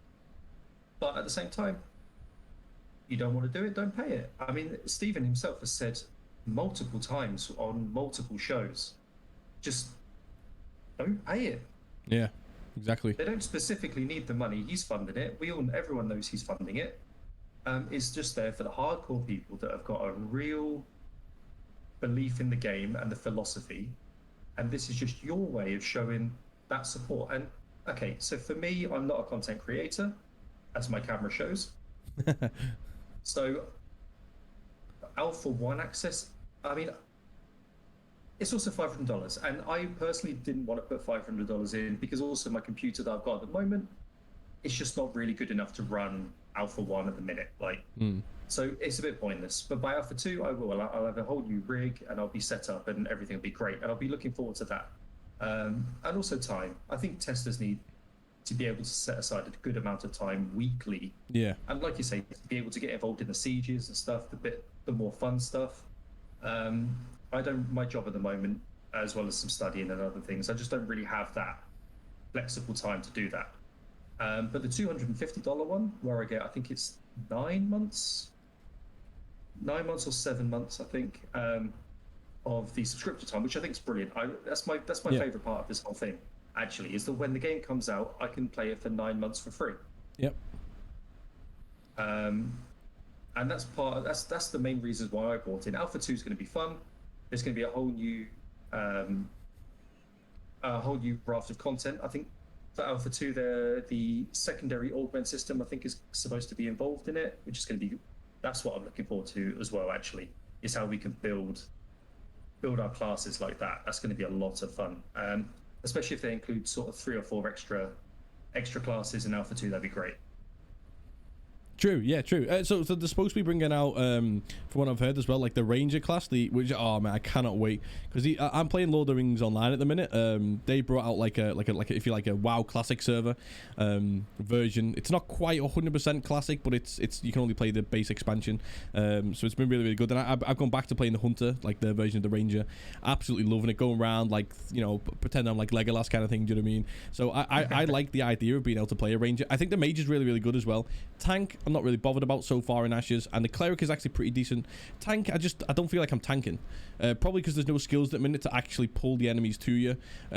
But at the same time, you don't want to do it, don't pay it. I mean, Stephen himself has said multiple times on multiple shows, just don't pay it. Yeah. Exactly. They don't specifically need the money. He's funding it. Everyone knows he's funding it. It's just there for the hardcore people that have got a real belief in the game and the philosophy. And this is just your way of showing that support. And okay, so for me, I'm not a content creator, as my camera shows. So Alpha 1 access, I mean, it's also $500, and I personally didn't want to put $500 in because also my computer that I've got at the moment, it's just not really good enough to run Alpha 1 at the minute. So it's a bit pointless. But by Alpha 2, I will. I'll have a whole new rig, and I'll be set up, and everything will be great. And I'll be looking forward to that. And also time. I think testers need to be able to set aside a good amount of time weekly. Yeah. And like you say, to be able to get involved in the sieges and stuff, the more fun stuff. My job at the moment, as well as some studying and other things, I just don't really have that flexible time to do that. But the $250 one, where I think it's 9 months or 7 months, I think, of the subscription time, which I think is brilliant. That's my favorite part of this whole thing, actually, is that when the game comes out, I can play it for 9 months for free. Yep. And that's the main reason why I bought in. Alpha 2 is going to be fun. There's going to be a whole new raft of content. I think for Alpha 2, the secondary augment system, I think, is supposed to be involved in it, which is going to be, that's what I'm looking forward to as well, actually, is how we can build our classes like that. That's going to be a lot of fun, especially if they include sort of 3 or 4 extra classes in Alpha 2. That'd be great. True, yeah, true. So they're supposed to be bringing out, from what I've heard as well, like the Ranger class, which oh man, I cannot wait, because I'm playing Lord of the Rings online at the minute. They brought out like a if you like a WoW Classic server version. It's not quite 100% classic, but it's you can only play the base expansion. So it's been really, really good. And I've gone back to playing the Hunter, like the version of the Ranger. Absolutely loving it, going around like, you know, pretend I'm like Legolas kind of thing. Do you know what I mean? So I like the idea of being able to play a Ranger. I think the Mage is really, really good as well. Tank, I'm not really bothered about so far in Ashes, and the Cleric is actually pretty decent. Tank, I don't feel like I'm tanking, probably because there's no skills at the minute to actually pull the enemies to you,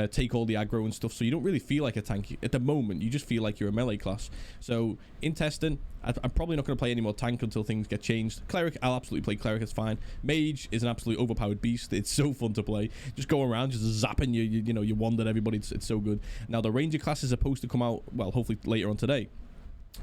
take all the aggro and stuff, so you don't really feel like a tank at the moment. You just feel like you're a melee class. So in testing, I'm probably not going to play any more tank until things get changed. Cleric, I'll absolutely play Cleric, it's fine. Mage is an absolutely overpowered beast. It's so fun to play, just go around just zapping you wand at everybody. It's so good. Now the Ranger class is supposed to come out, well, hopefully later on today.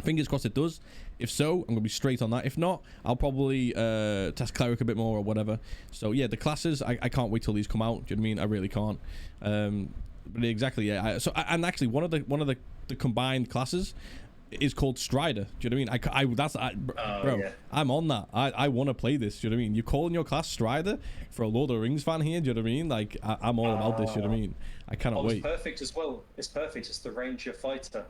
Fingers crossed it does. If so, I'm going to be straight on that. If not, I'll probably test Cleric a bit more or whatever. So yeah, the classes, I can't wait till these come out. Do you know what I mean? I really can't. But exactly, yeah. And actually, one of the combined classes is called Strider. Do you know what I mean? Bro, yeah. I'm on that. I want to play this. Do you know what I mean? You're calling your class Strider for a Lord of the Rings fan here. Do you know what I mean? Like, I'm all about this. Do you know what I mean? I cannot wait. It's perfect as well. It's perfect. It's the Ranger fighter.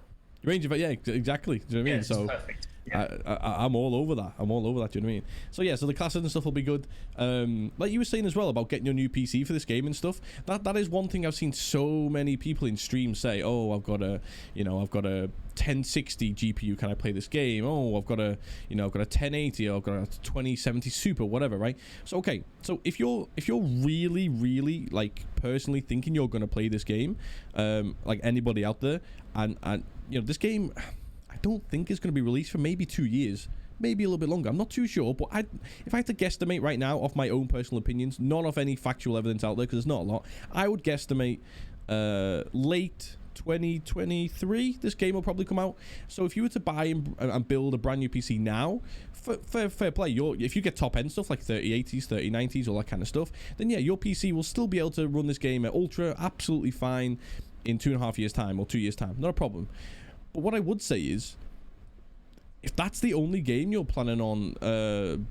Ranger, yeah, exactly. Do you know what I mean? So perfect. I'm all over that. I'm all over that. Do you know what I mean? So yeah, so the classes and stuff will be good. Like you were saying as well about getting your new PC for this game and stuff. That is one thing I've seen so many people in streams say. Oh, I've got a 1060 GPU. Can I play this game? Oh, I've got a 1080. Or I've got a 2070 Super, whatever. Right. So okay. So if you're really like personally thinking you're gonna play this game, like anybody out there, and this game, I don't think it's going to be released for maybe 2 years, maybe a little bit longer. I'm not too sure, but if I had to guesstimate right now off my own personal opinions, not off any factual evidence out there, because there's not a lot, I would guesstimate late 2023 this game will probably come out. So if you were to buy and build a brand new PC now, fair play, if you get top end stuff like 3080s, 3090s, all that kind of stuff, then yeah, your PC will still be able to run this game at ultra absolutely fine in 2.5 years time or 2 years time, not a problem. But what I would say is, if that's the only game you're planning on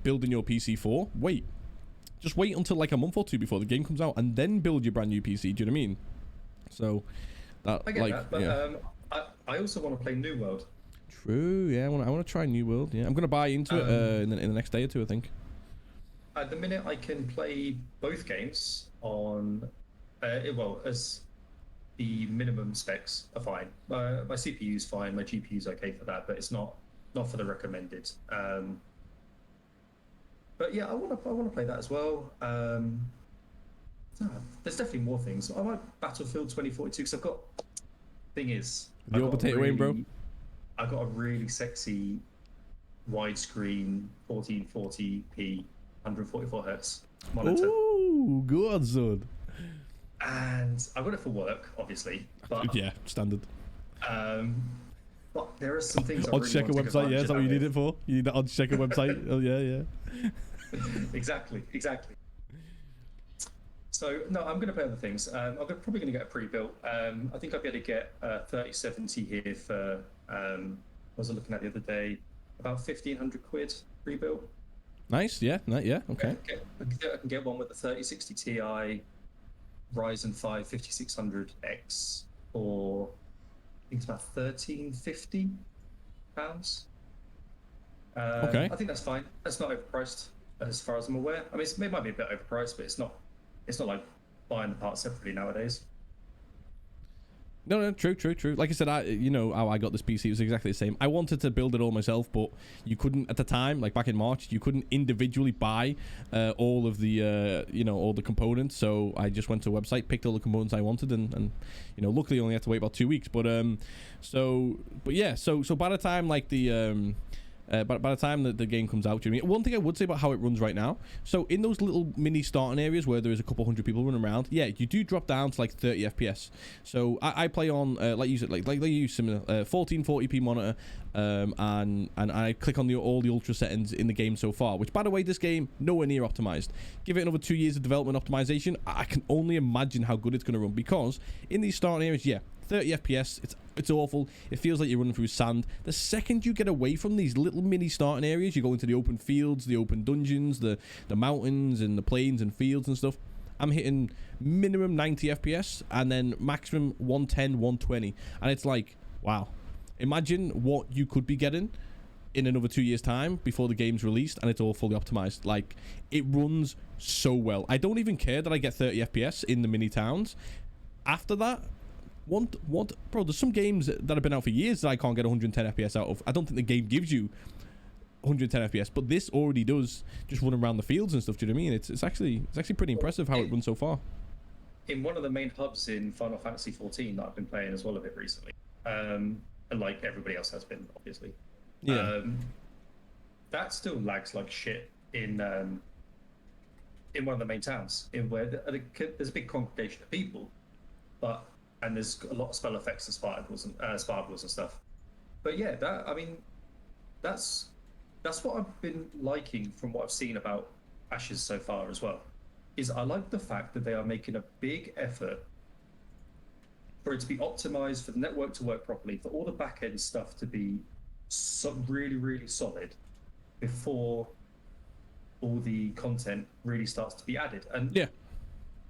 building your PC for, just wait until like a month or two before the game comes out and then build your brand new PC. Do you know what I mean? So that, I get that, but yeah. I also want to play New World. True, yeah, I want to try New World. Yeah, I'm gonna buy into it in the next day or two, I think. At the minute, I can play both games on as the minimum specs are fine. My CPU is fine, my GPU is okay for that, but it's not for the recommended. But yeah, I want to play that as well. There's definitely more things. I like Battlefield 2042 because I've got. Thing is, the old potato aim, bro. I've got a really sexy widescreen 1440p 144 hertz monitor. Ooh, good son. And I got it for work, obviously. But, yeah, standard. But there are some things. Odds checker website, yeah, is that what you need it for? You need the odds checker website? Oh yeah. Exactly. So no, I'm going to play other things. I'm probably going to get a pre-built. I think I'll be able to get 3070 here for. I was looking at the other day, about 1,500 quid pre-built. Nice, yeah, okay. I can get one with the 3060 Ti. Ryzen 5 5600X for I think it's about £1,350. Okay. I think that's fine. That's not overpriced as far as I'm aware. I mean, it might be a bit overpriced, but it's not like buying the parts separately nowadays. No, true. Like I said, how I got this PC was exactly the same. I wanted to build it all myself, but you couldn't at the time, like back in March, you couldn't individually buy all of the, all the components. So I just went to a website, picked all the components I wanted, and luckily I only had to wait about 2 weeks. But so by the time like the by the time that the game comes out, do you know what I mean? One thing I would say about how it runs right now, so in those little mini starting areas where there is a couple hundred people running around, yeah, you do drop down to like 30 FPS. So I play on like you use similar 1440p monitor, and I click on all the ultra settings in the game so far, which by the way, this game nowhere near optimized. Give it another 2 years of development optimization, I can only imagine how good it's going to run, because in these starting areas, yeah, 30 FPS, it's awful. It feels like you're running through sand. The second you get away from these little mini starting areas, you go into the open fields, the open dungeons, the mountains and the plains and fields and stuff, I'm hitting minimum 90 FPS and then maximum 110, 120. And it's like, wow. Imagine what you could be getting in another 2 years' time before the game's released and it's all fully optimized. Like, it runs so well. I don't even care that I get 30 FPS in the mini towns. After that, bro, there's some games that have been out for years that I can't get 110 FPS out of. I don't think the game gives you 110 FPS, but this already does, just running around the fields and stuff. Do you know what I mean? It's actually pretty impressive how it runs so far. In one of the main hubs in Final Fantasy 14 that I've been playing as well a bit recently, and like everybody else has been, obviously. Yeah. That still lags like shit in one of the main towns, in where there's a big congregation of people, and there's a lot of spell effects and sparkles and stuff. But yeah, that's what I've been liking from what I've seen about Ashes so far as well. Is I like the fact that they are making a big effort for it to be optimized, for the network to work properly, for all the back end stuff to be really, really solid before all the content really starts to be added. And yeah,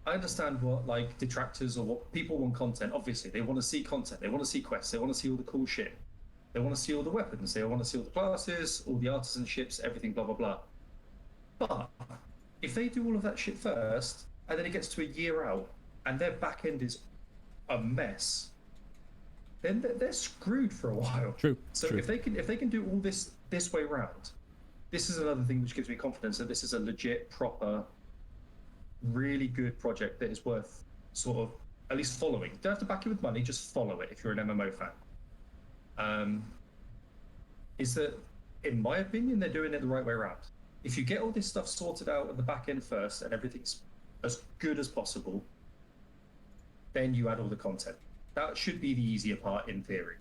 I understand what like detractors or what people want content. Obviously, they want to see content, they want to see quests, they want to see all the cool shit. They want to see all the weapons. They want to see all the classes, all the artisanships, everything, blah, blah, blah. But if they do all of that shit first, and then it gets to a year out, and their back end is a mess, then they're screwed for a while. True. So true. if they can do all this way round, this is another thing which gives me confidence that this is a legit, proper, really good project that is worth sort of at least following. Don't have to back it with money, just follow it if you're an MMO fan. Is that, in my opinion, they're doing it the right way around. If you get all this stuff sorted out at the back end first and everything's as good as possible, then you add all the content. That should be the easier part in theory.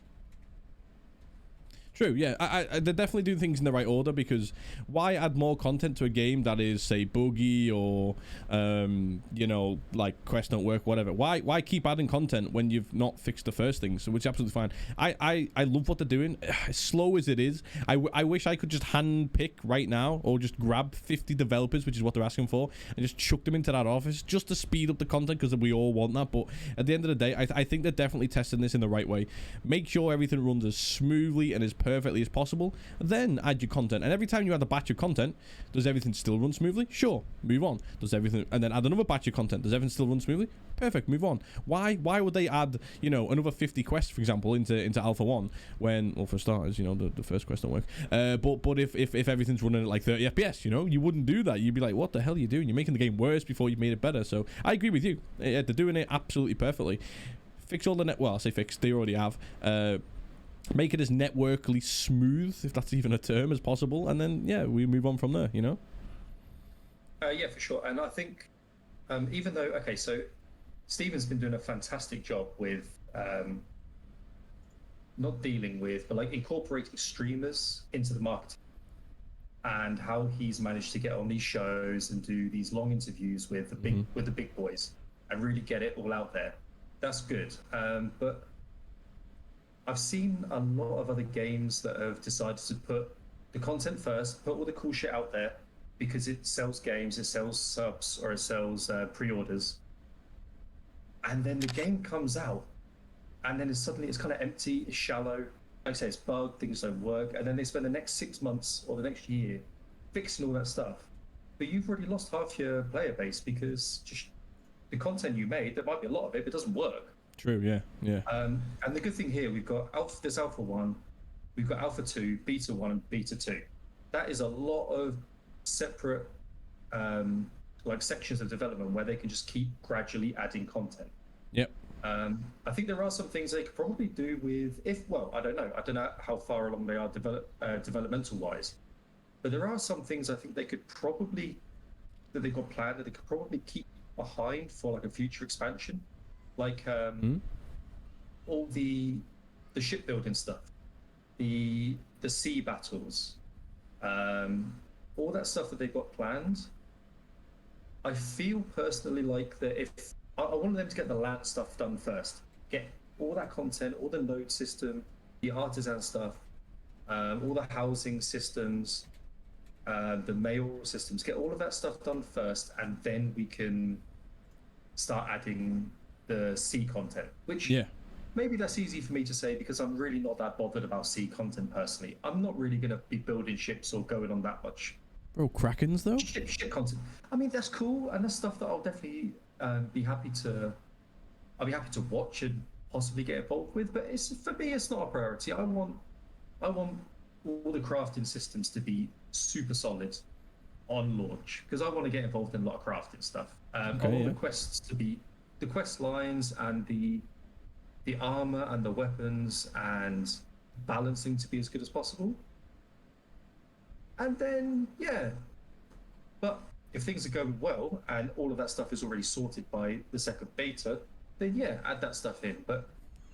True, yeah. They're definitely doing things in the right order, because why add more content to a game that is, say, buggy or, you know, like quests don't work, whatever? Why keep adding content when you've not fixed the first thing? So, which is absolutely fine. I love what they're doing. As slow as it is, I wish I could just hand pick right now, or just grab 50 developers, which is what they're asking for, and just chuck them into that office just to speed up the content, because we all want that. But at the end of the day, I think they're definitely testing this in the right way. Make sure everything runs as smoothly and as perfectly as possible, then add your content. And every time you add a batch of content, does everything still run smoothly? Sure, move on. Does everything, and then add another batch of content, does everything still run smoothly? Perfect, move on. Why would they add, you know, another 50 quests, for example, into Alpha 1 when, well, for starters, you know, the first quest don't work, but if everything's running at like 30 FPS, you know, you wouldn't do that. You'd be like, what the hell are you doing? You're making the game worse before you made it better. So I agree with you. They're doing it absolutely perfectly. Fix all the well, I say fix, they already have. Make it as networkly smooth, if that's even a term, as possible, and then yeah, we move on from there, you know. Yeah, for sure. And I think even though, okay, so Steven's been doing a fantastic job with not dealing with, but like incorporating streamers into the marketing, and how he's managed to get on these shows and do these long interviews with the big boys and really get it all out there. That's good. But I've seen a lot of other games that have decided to put the content first, put all the cool shit out there, because it sells games, it sells subs, or it sells pre-orders. And then the game comes out, and then suddenly it's kind of empty, it's shallow. Like I say, it's bugged, things don't work. And then they spend the next 6 months or the next year fixing all that stuff. But you've already lost half your player base, because just the content you made, there might be a lot of it, but it doesn't work. True, yeah. And the good thing here, we've got this Alpha 1, we've got Alpha 2, Beta 1, and Beta 2. That is a lot of separate like sections of development where they can just keep gradually adding content. Yep. I think there are some things they could probably do with, I don't know how far along they are developmental wise, but there are some things I think they could probably, that they've got planned, that they could probably keep behind for like a future expansion. Like all the shipbuilding stuff, the sea battles, all that stuff that they've got planned. I feel personally like that if I want them to get the land stuff done first, get all that content, all the node system, the artisan stuff, all the housing systems, the mail systems, get all of that stuff done first, and then we can start adding the C content, which maybe that's easy for me to say, because I'm really not that bothered about C content personally. I'm not really going to be building ships or going on that much. Bro, Krakens though? Ship content. I mean, that's cool, and that's stuff that I'll definitely be happy to watch and possibly get involved with. But for me, it's not a priority. I want all the crafting systems to be super solid on launch, because I want to get involved in a lot of crafting stuff. I want the quests to be, the quest lines and the armor and the weapons and balancing to be as good as possible. And then but if things are going well and all of that stuff is already sorted by the second beta, then add that stuff in. But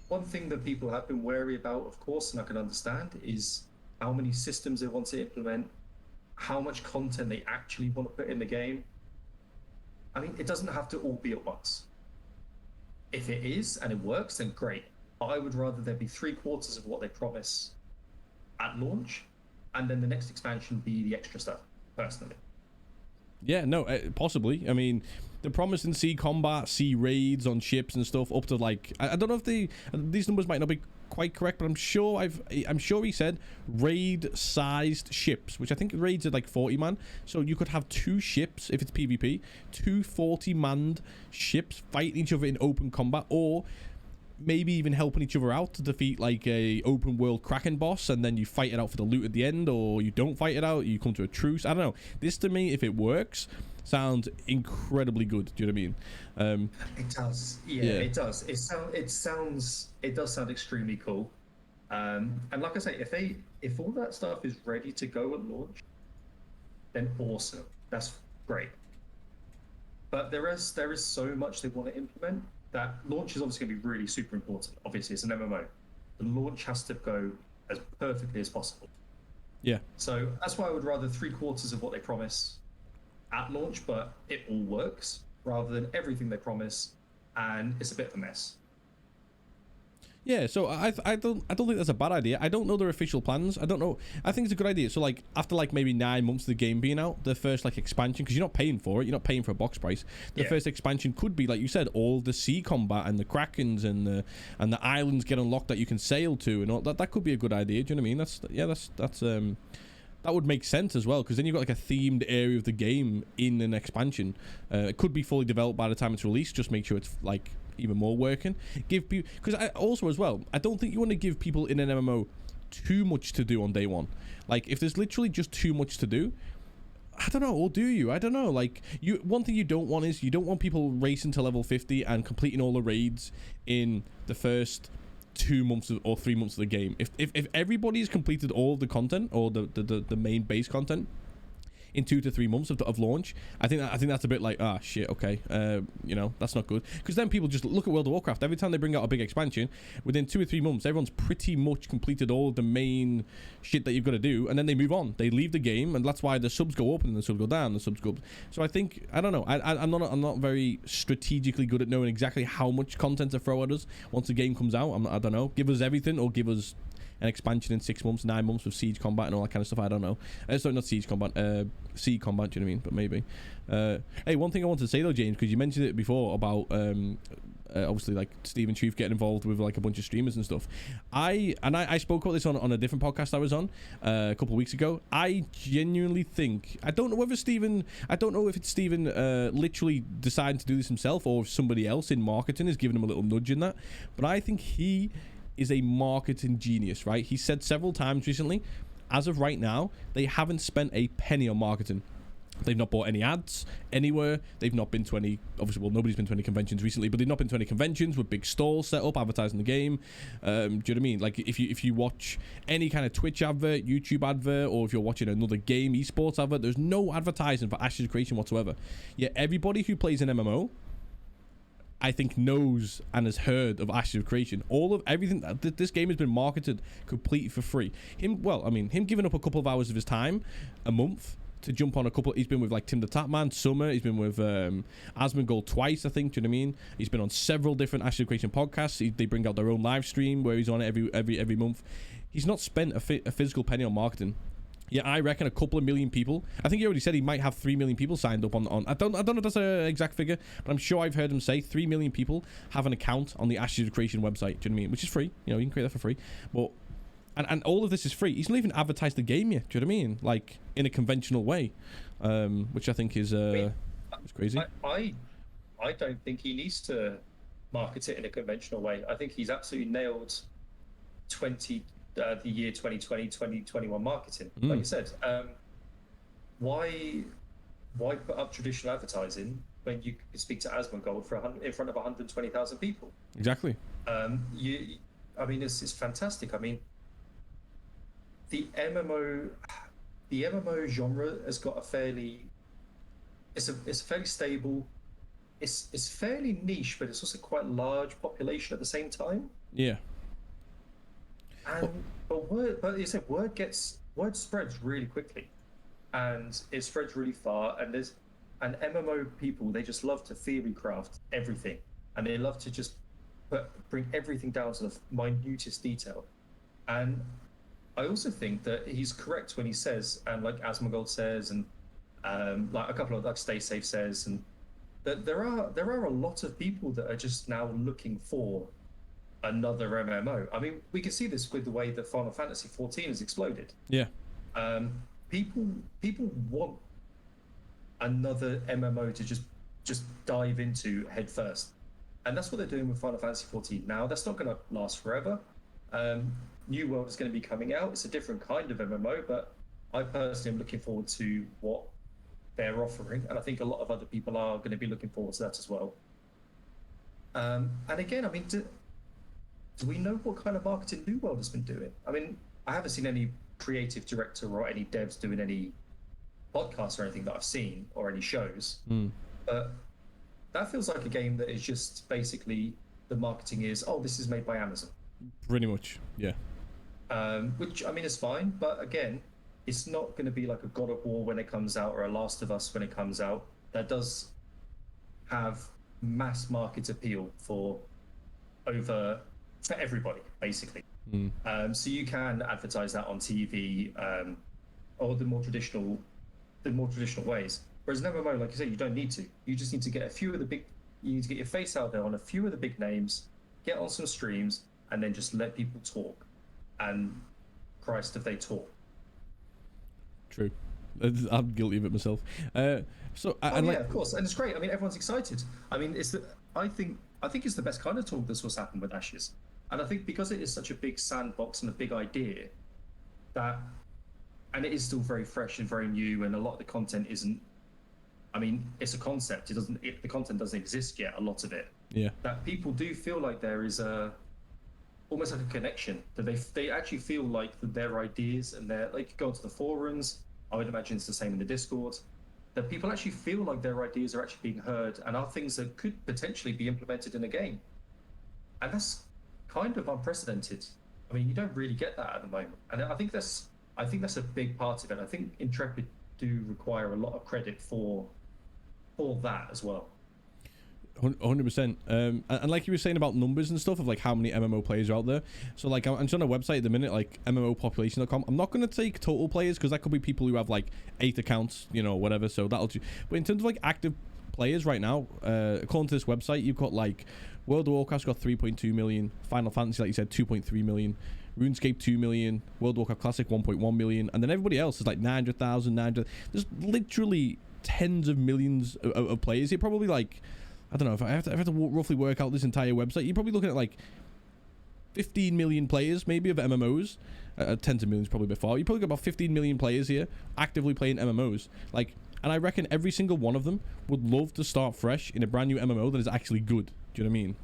one thing that people have been wary about, of course, and I can understand, is how many systems they want to implement, how much content they actually want to put in the game. I mean, it doesn't have to all be at once. If it is and it works, then great. But I would rather there be 3/4 of what they promise at launch, and then the next expansion be the extra stuff, personally. Yeah, no, possibly. I mean, they're promising sea combat, sea raids on ships and stuff up to like I don't know if these numbers might not be quite correct, but I'm sure he said raid sized ships, which I think raids are like 40 man, so you could have 2 ships if it's PvP, 2 40 manned ships fighting each other in open combat, or maybe even helping each other out to defeat like a open world Kraken boss, and then you fight it out for the loot at the end, or you don't fight it out, you come to a truce. I don't know, this to me, if it works, sounds incredibly good. Do you know what I mean? It does. Yeah, it does. It does sound extremely cool. And like I say, if all that stuff is ready to go at launch, then awesome. That's great. But there is so much they want to implement that launch is obviously going to be really super important. Obviously, it's an MMO. The launch has to go as perfectly as possible. Yeah. So that's why I would rather 3/4 of what they promise at launch, but it all works, rather than everything they promise and it's a bit of a mess. Yeah, so I don't think that's a bad idea. I don't know their official plans. I don't know. I think it's a good idea. So like after like maybe 9 months of the game being out, the first like expansion, because you're not paying for it, you're not paying for a box price. The first expansion could be, like you said, all the sea combat and the Krakens and the islands get unlocked that you can sail to and all that. That could be a good idea. Do you know what I mean? That's that would make sense as well, because then you've got like a themed area of the game in an expansion. It could be fully developed by the time it's released. Just make sure it's like even more working. Give people, because I also as well, I don't think you want to give people in an MMO too much to do on day one. Like if there's literally just too much to do, I don't know, or do you? I don't know. Like one thing you don't want is you don't want people racing to level 50 and completing all the raids in the first 2 months or 3 months of the game. If everybody's completed all of the content, or the main base content in 2 to 3 months of launch, I think that's a bit like, shit, okay, you know, that's not good, because then people just look at World of Warcraft. Every time they bring out a big expansion, within 2 or 3 months everyone's pretty much completed all of the main shit that you've got to do, and then they move on, they leave the game, and that's why the subs go up and the subs go down, the subs go up. So I think, I don't know, I'm not very strategically good at knowing exactly how much content to throw at us once the game comes out. I don't know, give us everything or give us an expansion in 6 months, 9 months with siege combat and all that kind of stuff. I don't know. Sorry, not siege combat, sea combat, do you know what I mean? But maybe. Hey, one thing I wanted to say though, James, because you mentioned it before about obviously like Stephen Truth getting involved with like a bunch of streamers and stuff. I spoke about this on a different podcast I was on a couple of weeks ago. I genuinely think, I don't know if it's Stephen literally deciding to do this himself, or if somebody else in marketing is giving him a little nudge in that, but I think he is a marketing genius, right? He said several times recently, as of right now, they haven't spent a penny on marketing. They've not bought any ads anywhere. They've not been to any, obviously, well, nobody's been to any conventions recently, but they've not been to any conventions with big stalls set up advertising the game. Do you know what I mean? Like if you watch any kind of Twitch advert, YouTube advert, or if you're watching another game, esports advert, there's no advertising for Ashes of Creation whatsoever. Yet everybody who plays an MMO, I think, knows and has heard of Ashes of Creation. All of everything, this game has been marketed completely for free. Him giving up a couple of hours of his time a month to jump on a couple. He's been with like Tim the Tapman, Summer. He's been with Asmongold twice, I think. Do you know what I mean? He's been on several different Ashes of Creation podcasts. They bring out their own live stream where he's on it every month. He's not spent a physical penny on marketing. Yeah, I reckon a couple of million people. I think he already said he might have 3 million people signed up on. I don't know if that's an exact figure, but I'm sure I've heard him say 3 million people have an account on the Ashes of Creation website. Do you know what I mean? Which is free. You know, you can create that for free. But and all of this is free. He's not even advertised the game yet. Do you know what I mean? Like in a conventional way, which I think is crazy. I don't think he needs to market it in a conventional way. I think he's absolutely nailed the year 2020, 2021 marketing. Like you said, why put up traditional advertising when you can speak to Asmongold in front of 120,000 people? Exactly. I mean, it's fantastic. I mean, the MMO genre has got a fairly stable. It's fairly niche, but it's also quite large population at the same time. Yeah. But you said word spreads really quickly, and it spreads really far. And MMO people, they just love to theory craft everything, and they love to just bring everything down to the minutest detail. And I also think that he's correct when he says, and like Asmongold says, and like a couple of like Stay Safe says, and that there are a lot of people that are just now looking for another MMO. I mean, we can see this with the way that Final Fantasy 14 has exploded. Yeah. Um, people want another MMO to just dive into head first, and that's what they're doing with Final Fantasy 14. Now, that's not going to last forever. New World is going to be coming out. It's a different kind of MMO, but I personally am looking forward to what they're offering, and I think a lot of other people are going to be looking forward to that as well. And again, I mean, do we know what kind of marketing New World has been doing? I mean, I haven't seen any creative director or any devs doing any podcasts or anything that I've seen, or any shows. But that feels like a game that is just basically the marketing is, oh, this is made by Amazon. Pretty much, yeah. Which, I mean, is fine, but again, it's not going to be like a God of War when it comes out, or a Last of Us when it comes out. That does have mass market appeal for everybody, basically. So you can advertise that on TV, or the more traditional ways. Whereas an MMO, like you say, you don't need to. You just need to get you need to get your face out there on a few of the big names, get on some streams, and then just let people talk. And Christ, if they talk. True. I'm guilty of it myself. Of course, and it's great. I mean, everyone's excited. I mean, I think it's the best kind of talk that's what's happened with Ashes, and I think because it is such a big sandbox and a big idea, and it is still very fresh and very new, and a lot of the content isn't. I mean, it's a concept. The content doesn't exist yet. A lot of it. Yeah. That people do feel like there is almost like a connection, that they actually feel like that their ideas and their, like, go onto the forums, I would imagine it's the same in the Discord, that people actually feel like their ideas are actually being heard and are things that could potentially be implemented in a game. And that's kind of unprecedented. I mean, you don't really get that at the moment. And I think that's a big part of it. I think Intrepid do require a lot of credit for that as well. 100%. And like you were saying about numbers and stuff of like how many MMO players are out there. So like I'm just on a website at the minute, like mmopopulation.com. I'm not going to take total players because that could be people who have like 8 accounts, you know, whatever. So that'll do. But in terms of like active players right now, according to this website, you've got like World of Warcraft's got 3.2 million, Final Fantasy, like you said, 2.3 million, RuneScape 2 million, World of Warcraft Classic 1.1 million, and then everybody else is like 900,000, 900. There's literally tens of millions of players here. Probably like, I don't know, if I have to roughly work out this entire website, you're probably looking at like 15 million players maybe of MMOs. Tens of millions probably before. You probably got about 15 million players here actively playing MMOs. Like, and I reckon every single one of them would love to start fresh in a brand new MMO that is actually good. Do you know what I mean?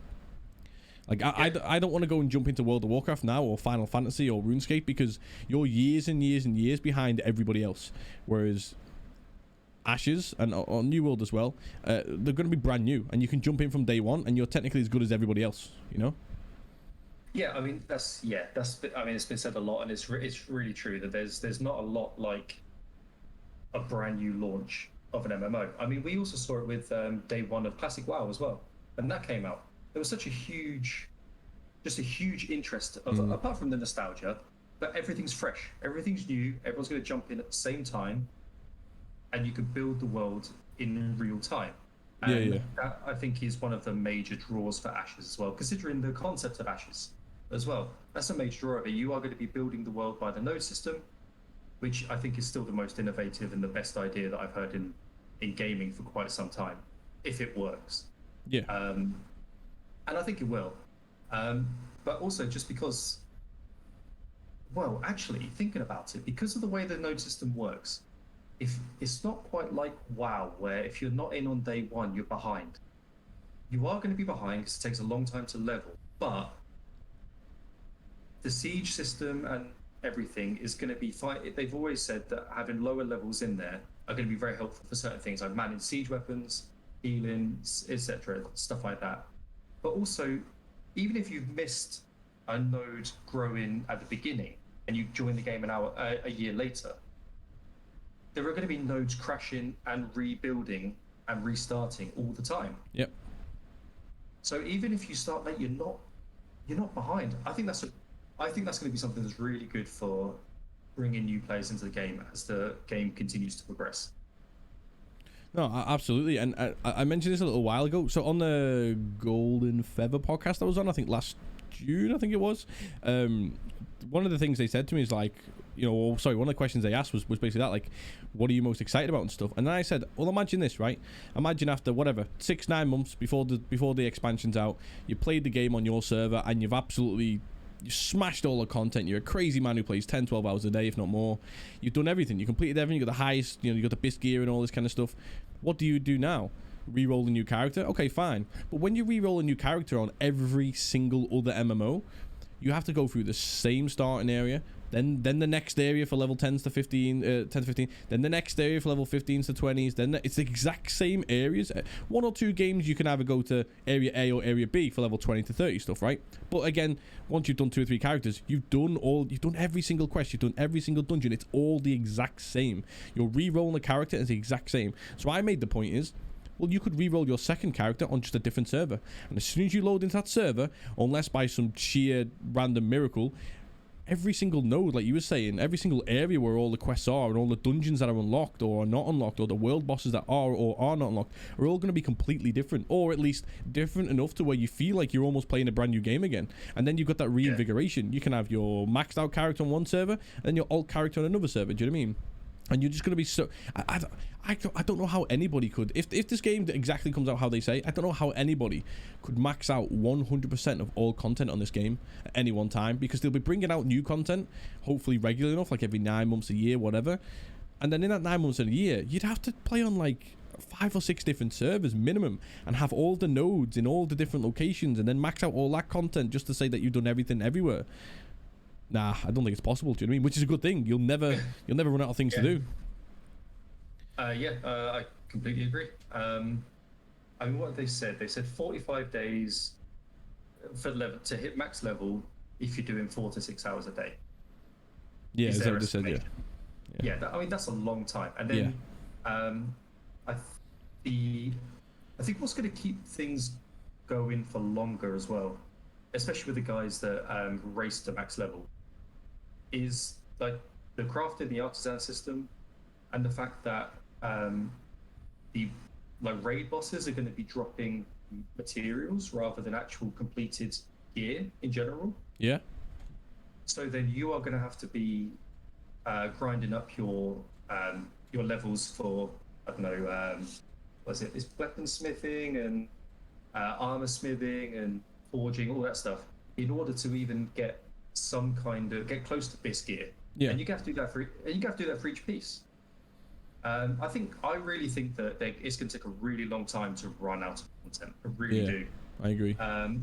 Like, I don't want to go and jump into World of Warcraft now, or Final Fantasy, or RuneScape, because you're years and years and years behind everybody else. Whereas Ashes and on New World as well, they're going to be brand new, and you can jump in from day one, and you're technically as good as everybody else. You know? Yeah, I mean I mean, it's been said a lot, and it's really true that there's not a lot like a brand new launch of an MMO. I mean, we also saw it with day one of Classic WoW as well, and that came out. There was such a huge interest of, apart from the nostalgia, but everything's fresh, everything's new, everyone's going to jump in at the same time, and you can build the world in real time. And that, I think, is one of the major draws for Ashes as well, considering the concept of Ashes as well. That's a major draw of it. You are going to be building the world by the node system, which I think is still the most innovative and the best idea that I've heard in gaming for quite some time, if it works. Yeah. And I think it will. But also just because, well, actually, thinking about it, because of the way the node system works, if it's not quite like WoW, where if you're not in on day one, you're behind. You are going to be behind because it takes a long time to level, but the siege system and everything is going to be fine. They've always said that having lower levels in there are going to be very helpful for certain things, like manning siege weapons, healing, etc., stuff like that. But also, even if you've missed a node growing at the beginning and you join the game a year later, there are going to be nodes crashing and rebuilding and restarting all the time. Yep. So even if you start late, you're not behind. I think that's going to be something that's really good for bringing new players into the game as the game continues to progress. No, absolutely. And I mentioned this a little while ago. So on the Golden Feather podcast I was on, I think last June, I think it was, one of the things they said to me is like, one of the questions they asked was basically that, like, what are you most excited about and stuff. And then I said, well, imagine this, right? Imagine after 6-9 months before the expansion's out, you played the game on your server and you smashed all the content. You're a crazy man who plays 10-12 hours a day, if not more. You've done everything. You completed everything. You got the highest, you got the best gear and all this kind of stuff. What do you do now? Re-roll a new character? Okay, fine. But when you re-roll a new character on every single other MMO, you have to go through the same starting area, then the next area for level 10s to 15, 10 to 15, then the next area for level 15s to 20s, then it's the exact same areas. 1 or 2 games you can either go to area A or area B for level 20 to 30 stuff, right? But again, once you've done 2 or 3 characters, you've done every single quest, you've done every single dungeon. It's all the exact same. You're re-rolling the character, it's the exact same. So I made the point is, well, you could re-roll your second character on just a different server. And as soon as you load into that server, unless by some sheer random miracle, every single node, like you were saying, every single area where all the quests are and all the dungeons that are unlocked or are not unlocked, or the world bosses that are or are not unlocked, are all going to be completely different, or at least different enough to where you feel like you're almost playing a brand new game again. And then you've got that reinvigoration. You can have your maxed out character on one server and then your alt character on another server. Do you know what I mean? And you're just going to be so... I don't know how anybody could... If this game exactly comes out how they say, I don't know how anybody could max out 100% of all content on this game at any one time, because they'll be bringing out new content, hopefully regularly enough, like every 9 months, a year, whatever. And then in that 9 months and a year, you'd have to play on like 5 or 6 different servers minimum and have all the nodes in all the different locations and then max out all that content just to say that you've done everything everywhere. Nah, I don't think it's possible. Do you know what I mean? Which is a good thing. You'll never run out of things to do. I completely agree. I mean, what they said 45 days for level to hit max level if you're doing 4 to 6 hours a day. Yeah, is that what they said? Yeah. I mean, that's a long time. And then, I think what's going to keep things going for longer as well, especially with the guys that race to max level, is like the craft in the artisan system, and the fact that the raid bosses are going to be dropping materials rather than actual completed gear in general. Yeah. So then you are going to have to be grinding up your levels for, I don't know, what is it? It's weaponsmithing and armor smithing and forging, all that stuff, in order to even get some kind of get close to base gear. Yeah. And you have to do that for each piece. I really think that it's going to take a really long time to run out of content. I really do. I agree. And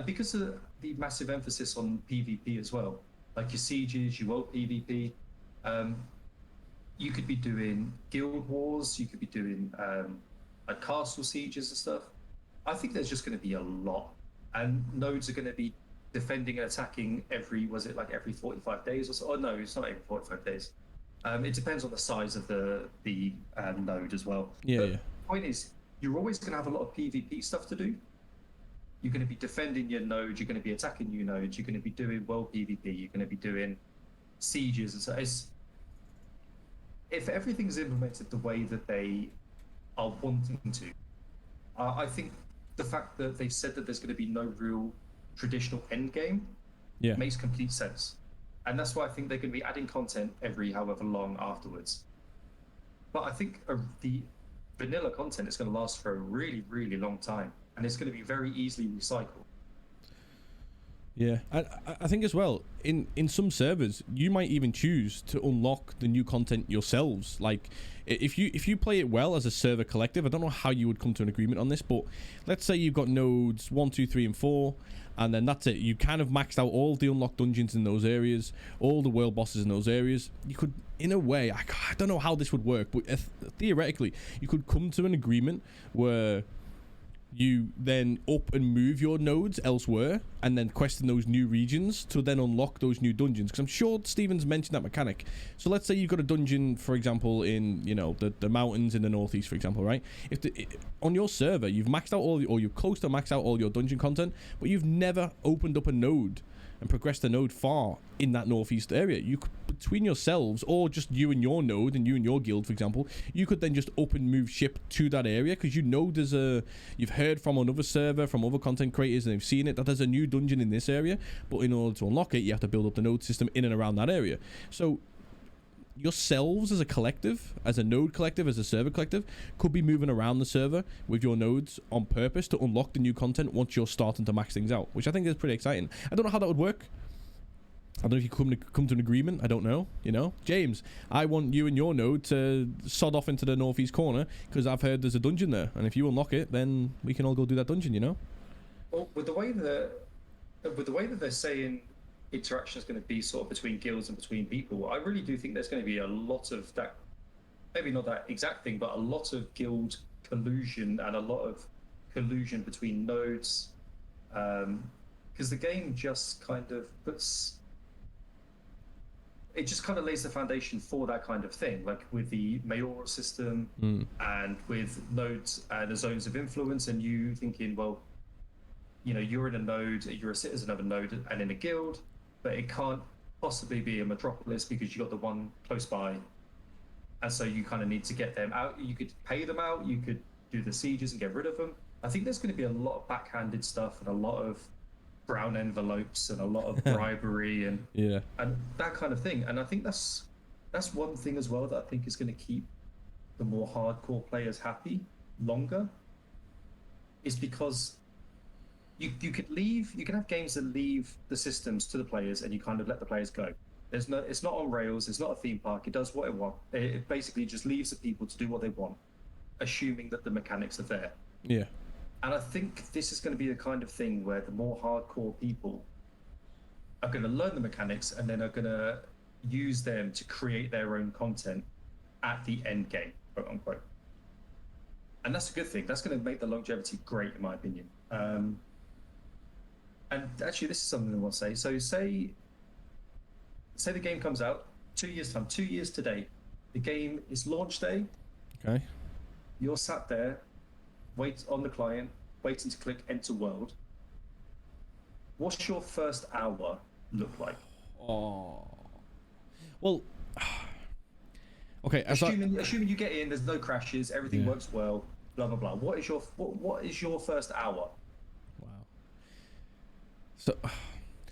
because of the massive emphasis on PvP as well, like your sieges, your world PvP, you could be doing guild wars, you could be doing like castle sieges and stuff. I think there's just going to be a lot, and nodes are going to be defending and attacking every 45 days or so? Oh no, it's not every 45 days. It depends on the size of the node as well. But the point is, you're always going to have a lot of PvP stuff to do. You're going to be defending your node, you're going to be attacking new nodes, you're going to be doing world PvP, you're going to be doing sieges, and so if everything's implemented the way that they are wanting to, I think the fact that they've said that there's going to be no real traditional end game makes complete sense. And that's why I think they're going to be adding content every however long afterwards. But I think the vanilla content is going to last for a really, really long time, and it's going to be very easily recycled. Yeah, I think as well, in some servers, you might even choose to unlock the new content yourselves. Like, if you play it well as a server collective, I don't know how you would come to an agreement on this, but let's say you've got nodes 1, 2, 3, and 4, and then that's it. You kind of maxed out all the unlocked dungeons in those areas, all the world bosses in those areas. You could, in a way, I don't know how this would work, but theoretically, you could come to an agreement where you then up and move your nodes elsewhere and then quest in those new regions to then unlock those new dungeons, because I'm sure Steven's mentioned that mechanic. So let's say you've got a dungeon, for example, in the mountains in the northeast, for example, right? On your server you've maxed out or you're close to max out all your dungeon content, but you've never opened up a node and progressed the node far in that northeast area, you could between yourselves, or just you and your node and you and your guild, for example, you could then just up and move ship to that area, because you know you've heard from another server, from other content creators, and they've seen it, that there's a new dungeon in this area, but in order to unlock it, you have to build up the node system in and around that area. So yourselves as a collective, as a node collective, as a server collective, could be moving around the server with your nodes on purpose to unlock the new content once you're starting to max things out, which I think is pretty exciting. I don't know how that would work. I don't know if you come to an agreement. I don't know. You know, James, I want you and your node to sod off into the northeast corner, because I've heard there's a dungeon there, and if you unlock it, then we can all go do that dungeon, you know? Well, with the way that they're saying interaction is going to be sort of between guilds and between people, I really do think there's going to be a lot of that, maybe not that exact thing, but a lot of guild collusion and a lot of collusion between nodes, because the game just kind of lays the foundation for that kind of thing, like with the mayoral system and with nodes and the zones of influence, and you thinking, well, you know, you're in a node, you're a citizen of a node and in a guild, but it can't possibly be a metropolis because you got the one close by, and so you kind of need to get them out. You could pay them out, you could do the sieges and get rid of them. I think there's going to be a lot of backhanded stuff and a lot of brown envelopes and a lot of bribery and that kind of thing. And I think that's one thing as well that I think is going to keep the more hardcore players happy longer, is because you can have games that leave the systems to the players and you kind of let the players go. It's not on rails, it's not a theme park, it does what it wants. It basically just leaves the people to do what they want, assuming that the mechanics are there. Yeah. And I think this is going to be the kind of thing where the more hardcore people are going to learn the mechanics and then are going to use them to create their own content at the end game, quote unquote. And that's a good thing. That's going to make the longevity great, in my opinion. And actually, this is something I want to say. So say the game comes out 2 years time, 2 years today. The game is launch day. Okay. You're sat there, wait on the client, waiting to click enter world. What's your first hour look like? Oh. Well, okay. Assuming you get in, there's no crashes, everything works well, blah blah blah. What is your first hour? Wow. So,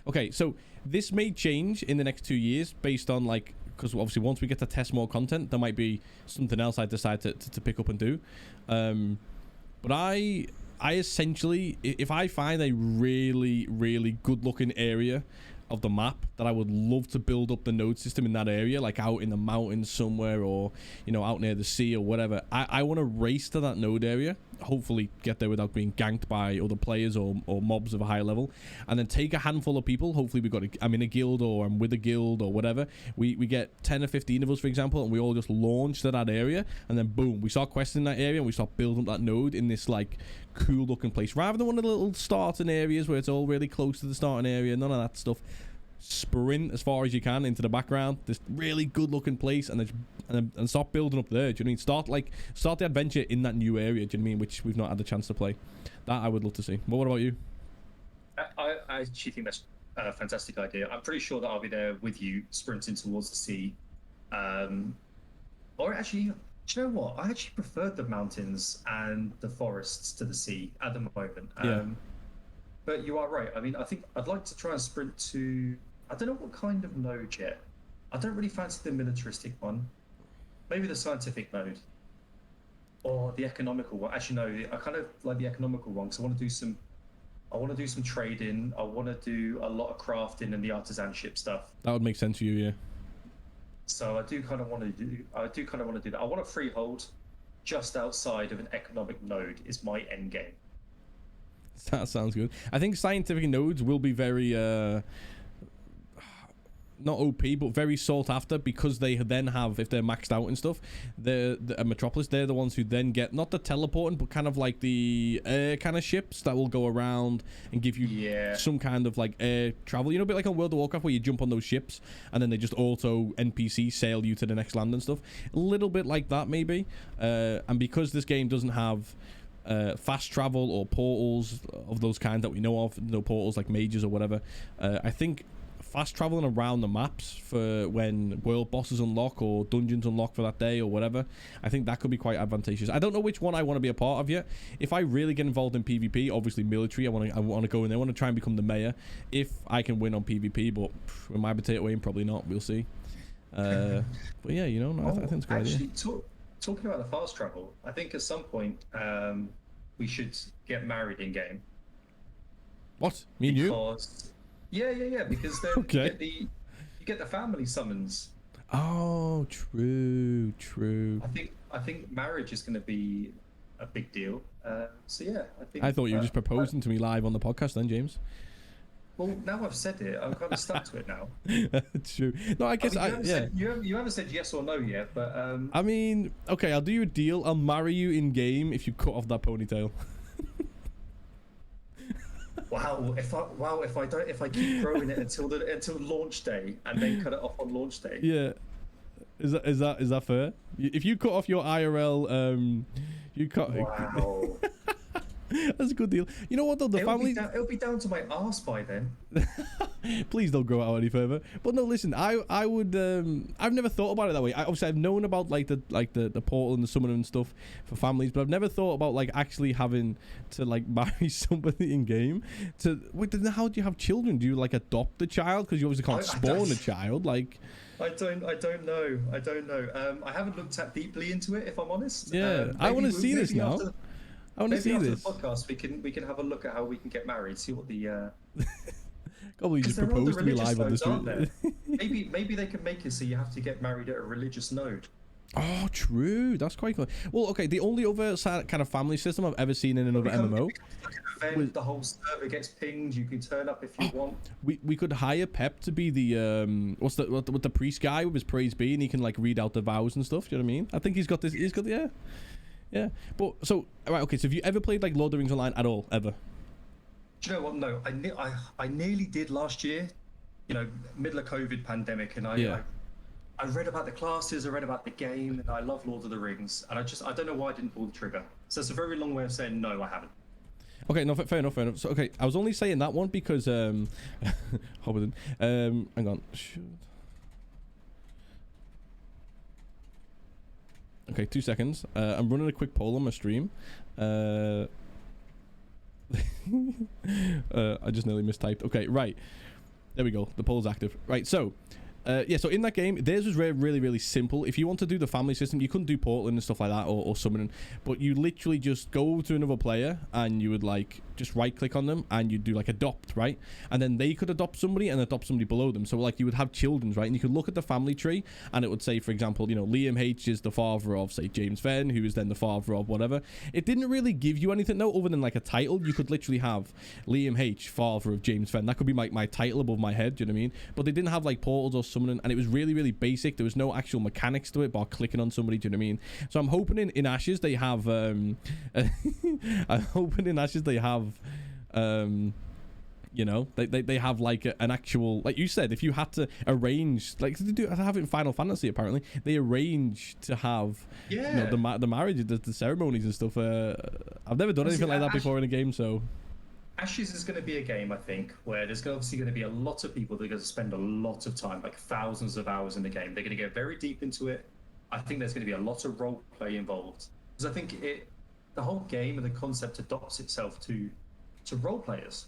okay, so this may change in the next 2 years based on, like, because obviously once we get to test more content, there might be something else I decide to pick up and do. But I essentially, if I find a really, really good looking area of the map that I would love to build up the node system in that area, like out in the mountains somewhere, or, you know, out near the sea or whatever, I want to race to that node area, hopefully get there without being ganked by other players or mobs of a high level, and then take a handful of people. Hopefully I'm in a guild, or I'm with a guild or whatever. We get 10 or 15 of us, for example, and we all just launch to that area, and then boom, we start questing that area and we start building up that node in this like cool looking place, rather than one of the little starting areas where it's all really close to the starting area. None of that stuff. Sprint as far as you can into the background, this really good looking place, and start building up there. Do you know what I mean? Start the adventure in that new area, do you know what I mean, which we've not had the chance to play. That I would love to see. But what about you? I actually think that's a fantastic idea. I'm pretty sure that I'll be there with you, sprinting towards the sea. Or actually, do you know what? I actually prefer the mountains and the forests to the sea at the moment. But you are right. I mean, I think I'd like to try and sprint to, I don't know what kind of node yet. I don't really fancy the militaristic one. Maybe the scientific node. Or the economical one. Actually, no, I kind of like the economical one, because I want to do some trading. I want to do a lot of crafting and the artisanship stuff. That would make sense for you, yeah. So I do kind of want to do that. I want a freehold just outside of an economic node is my end game. That sounds good. I think scientific nodes will be very not OP, but very sought after, because they then have, if they're maxed out and stuff, a metropolis, they're the ones who then get not the teleporting, but kind of like the air kind of ships that will go around and give you some kind of like air travel, you know, a bit like on World of Warcraft where you jump on those ships and then they just auto NPC sail you to the next land and stuff. A little bit like that maybe. And because this game doesn't have fast travel or portals of those kinds that we know of, no portals like mages or whatever, I think fast traveling around the maps for when world bosses unlock or dungeons unlock for that day or whatever, I think that could be quite advantageous. I don't know which one I want to be a part of yet. If I really get involved in PvP, obviously military, I want to go in there. I want to try and become the mayor if I can win on PvP, but with my potato aim, probably not. We'll see. But yeah, you know, I think it's a good idea. Talking about the fast travel, I think at some point we should get married in game. What? Me and you? Yeah. Because then okay. you get the family summons. Oh, true. I think marriage is going to be a big deal. So yeah, I thought you were just proposing to me live on the podcast, then, James. Well, now I've said it, I'm kind of stuck to it now. True. No, I guess you haven't said yes or no yet, but I mean, okay, I'll do you a deal. I'll marry you in game if you cut off that ponytail. Wow! If I keep growing it until launch day and then cut it off on launch day. Yeah, is that fair? If you cut off your IRL, you cut. Wow. That's a good deal. You know what though? It'll be down to my arse by then. Please don't grow out any further. But no, listen. I would. I've never thought about it that way. Obviously, I've known about the portal and the summon and stuff for families, but I've never thought about like actually having to like marry somebody in game. Then how do you have children? Do you like adopt the child because you obviously can't spawn a child? Like. I don't know. I haven't looked that deeply into it, if I'm honest. Yeah, I want to see this now. I want to see this. After the podcast, we can have a look at how we can get married. See what the. Probably just propose to me live on the street. maybe they can make it so you have to get married at a religious node. Oh, true. That's quite cool. Well, okay. The only other kind of family system I've ever seen in another MMO. The whole server gets pinged. You can turn up if you want. We could hire Pep to be the what's the priest guy with his praise be, and he can like read out the vows and stuff. Do you know what I mean? I think he's got this. Yeah. But so right, okay. So have you ever played like Lord of the Rings Online at all, ever? Do you know what? No, I nearly did last year. You know, middle of COVID pandemic, and I read about the classes, I read about the game, and I love Lord of the Rings, and I don't know why I didn't pull the trigger. So it's a very long way of saying no, I haven't. Okay, no, fair enough. So okay, I was only saying that one because Hobbiton. Hang on. Okay, 2 seconds. I'm running a quick poll on my stream. I just nearly mistyped. Okay, right. There we go. The poll's active. Right, so so in that game, theirs was really, really simple. If you want to do the family system, you couldn't do portaling and stuff like that or summoning, but you literally just go to another player and you would like just right click on them and you'd do like adopt, right? And then they could adopt somebody and adopt somebody below them. So like you would have children's, right? And you could look at the family tree and it would say, for example, you know, LiamH is the father of, say, James Venn, who is then the father of whatever. It didn't really give you anything, no, other than like a title. You could literally have LiamH, father of James Venn. That could be my title above my head, do you know what I mean? But they didn't have like portals or summoning, and it was really, really basic. There was no actual mechanics to it, but clicking on somebody, do you know what I mean? So I'm hoping in Ashes they have I'm hoping in Ashes they have you know, they have like an actual, like you said, if you had to arrange, like they have it in Final Fantasy, apparently they arrange to have you know, the marriage, the ceremonies and stuff. I've never done anything like that before in a game, so Ashes is going to be a game, I think, where there's obviously going to be a lot of people that are going to spend a lot of time, like thousands of hours in the game. They're going to get very deep into it. I think there's going to be a lot of role play involved, because I think the whole game and the concept adopts itself to role players.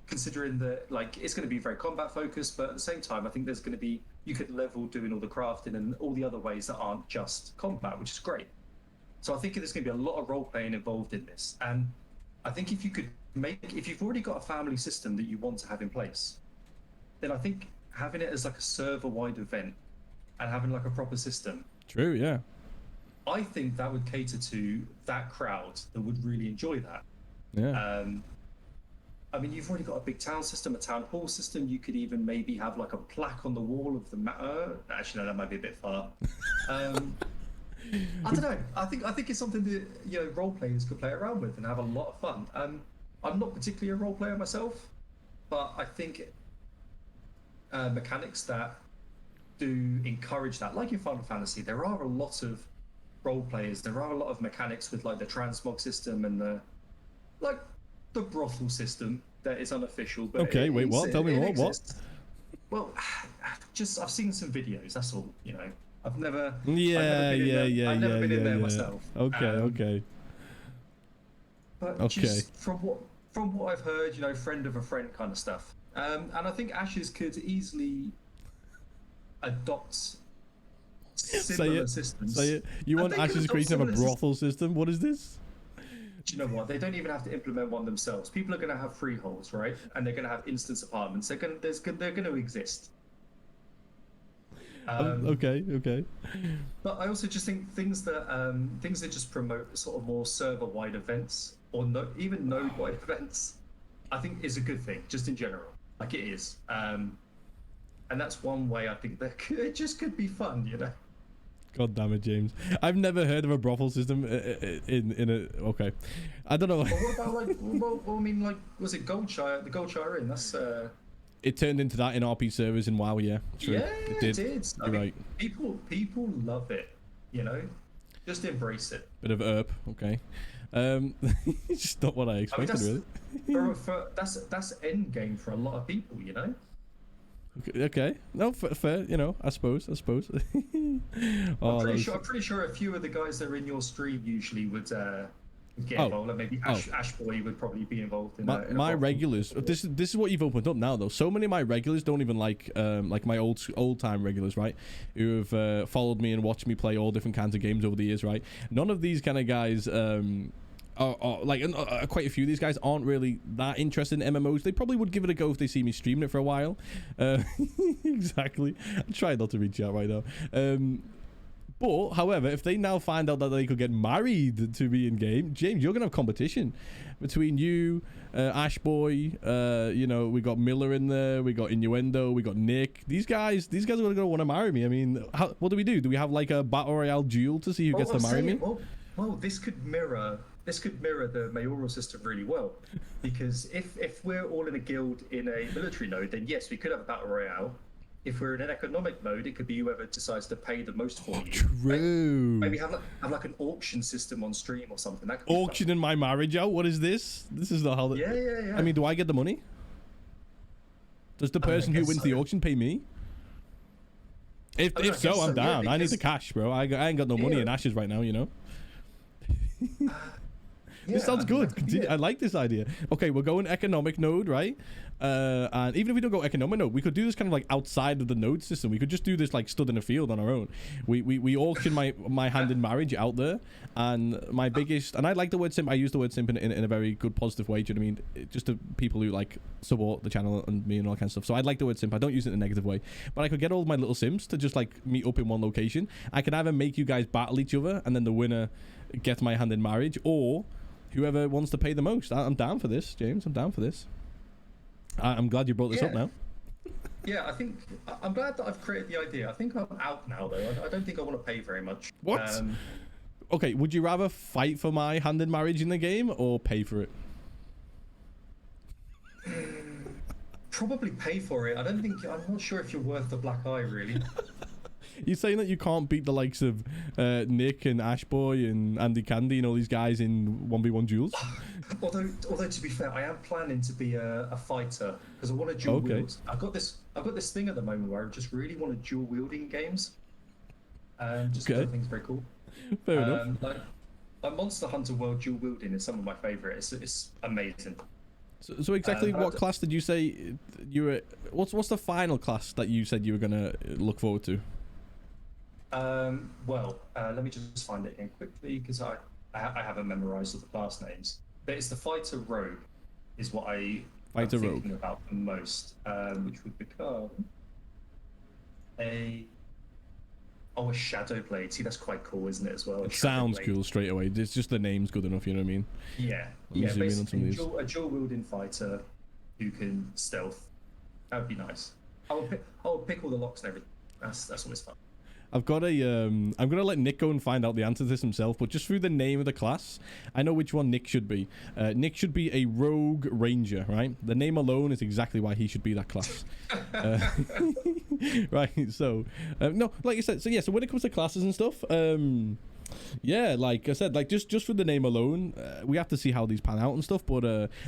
Considering that like it's going to be very combat focused, but at the same time I think there's going to be, you could level doing all the crafting and all the other ways that aren't just combat, which is great. So I think there's going to be a lot of role playing involved in this, and I think if you've already got a family system that you want to have in place, then I think having it as like a server wide event and having like a proper system, true, yeah, I think that would cater to that crowd that would really enjoy that. Yeah. I mean, you've already got a big town system, a town hall system. You could even maybe have like a plaque on the wall of the actually, no, that might be a bit far. I don't know. I think it's something that, you know, role players could play around with and have a lot of fun. I'm not particularly a role player myself, but I think mechanics that do encourage that, like in Final Fantasy, there are a lot of role players. There are a lot of mechanics with like the transmog system and the brothel system. that is unofficial. But okay, wait, what? Tell me more. Exists. What? Well, I've seen some videos. That's all. You know, I've never. Yeah, I've never been in there myself. Okay. But just from what I've heard, you know, friend of a friend kind of stuff. And I think Ashes could easily adopt similar systems. Say it. You want Ashes creating a brothel system? What is this? Do you know what? They don't even have to implement one themselves. People are going to have freeholds, right? And they're going to have instance apartments. They're going to exist. Okay. But I also just think things that just promote sort of more server-wide events or even node-wide events, I think is a good thing, just in general. Like it is. And that's one way I think that it just could be fun, you know? God damn it, James. I've never heard of a brothel system in a... Okay. I don't know. Well, what about like... Well, I mean, like, was it Goldshire? The Goldshire Inn? That's... It turned into that in RP servers in WoW, yeah. True. Yeah, it did. You're right. People love it, you know? Just embrace it. Bit of erp, okay. It's just not what I expected, really. That's end game for a lot of people, you know? Okay. No, fair, you know, I suppose. I'm pretty sure a few of the guys that are in your stream usually would get involved. Like maybe Ashboy would probably be involved in my regulars. This is what you've opened up now, though. So many of my regulars don't even like my old time regulars, right? Who have followed me and watched me play all different kinds of games over the years, right? None of these kind of guys quite a few of these guys aren't really that interested in MMOs. They probably would give it a go if they see me streaming it for a while. Exactly. I'm trying not to reach out right now. But, however, if they now find out that they could get married to me in game, James, you're gonna have competition between you, Ashboy. You know, we got Miller in there, we got Innuendo, we got Nick. These guys are gonna want to marry me. I mean, what do we do? Do we have like a battle royale duel to see who gets to marry me? Well, this could mirror the mayoral system really well, because if we're all in a guild in a military node, then yes, we could have a battle royale. If we're in an economic mode, it could be whoever decides to pay the most for you. True. Maybe have like an auction system on stream or something. That could auctioning my marriage out. What is this? This is not how. Yeah. I mean, do I get the money? Does the person who wins the auction pay me? If so, I'm down. I need the cash, bro. I ain't got no money in Ashes right now, you know. This sounds good. I like this idea. Okay, we're going economic node, right? And even if we don't go economic node, we could do this kind of like outside of the node system. We could just do this like stood in a field on our own. We auction my hand in marriage out there, and my biggest, and I like the word simp. I use the word simp in a very good positive way. Do you know what I mean? Just to people who like support the channel and me and all that kind of stuff. So I like the word simp. I don't use it in a negative way, but I could get all of my little simps to just like meet up in one location. I could either make you guys battle each other, and then the winner gets my hand in marriage, or whoever wants to pay the most. I'm down for this, James. I'm down for this. I'm glad you brought this up now. Yeah, I'm glad that I've created the idea. I think I'm out now, though. I don't think I want to pay very much. What? Okay, would you rather fight for my hand in marriage in the game or pay for it? Probably pay for it. I'm not sure if you're worth the black eye, really. You're saying that you can't beat the likes of Nick and Ashboy and Andy Candy and all these guys in 1v1 duels? Although to be fair, I am planning to be a fighter because I want to dual wield. I've got this thing at the moment where I just really want to dual wielding games. Just because I think it's very cool. Fair enough. Like Monster Hunter World dual wielding is some of my favorite. It's amazing. So exactly what class did you say you were? What's the final class that you said you were gonna look forward to? Let me just find it in quickly because I haven't memorized all the class names. But it's the Fighter Rogue, is what I'm thinking about the most, which would become a Shadow Blade. See, that's quite cool, isn't it, as well? It sounds cool straight away. It's just the name's good enough, you know what I mean? Yeah. Basically a dual wielding fighter who can stealth. That would be nice. I'll pick all the locks and everything. That's always fun. I've got I'm gonna let Nick go and find out the answer to this himself, but just through the name of the class, I know which one Nick should be. Nick should be a rogue ranger, right? The name alone is exactly why he should be that class. Right, so no, like I said, so when it comes to classes and stuff, Yeah, like I said, like just for the name alone, we have to see how these pan out and stuff. But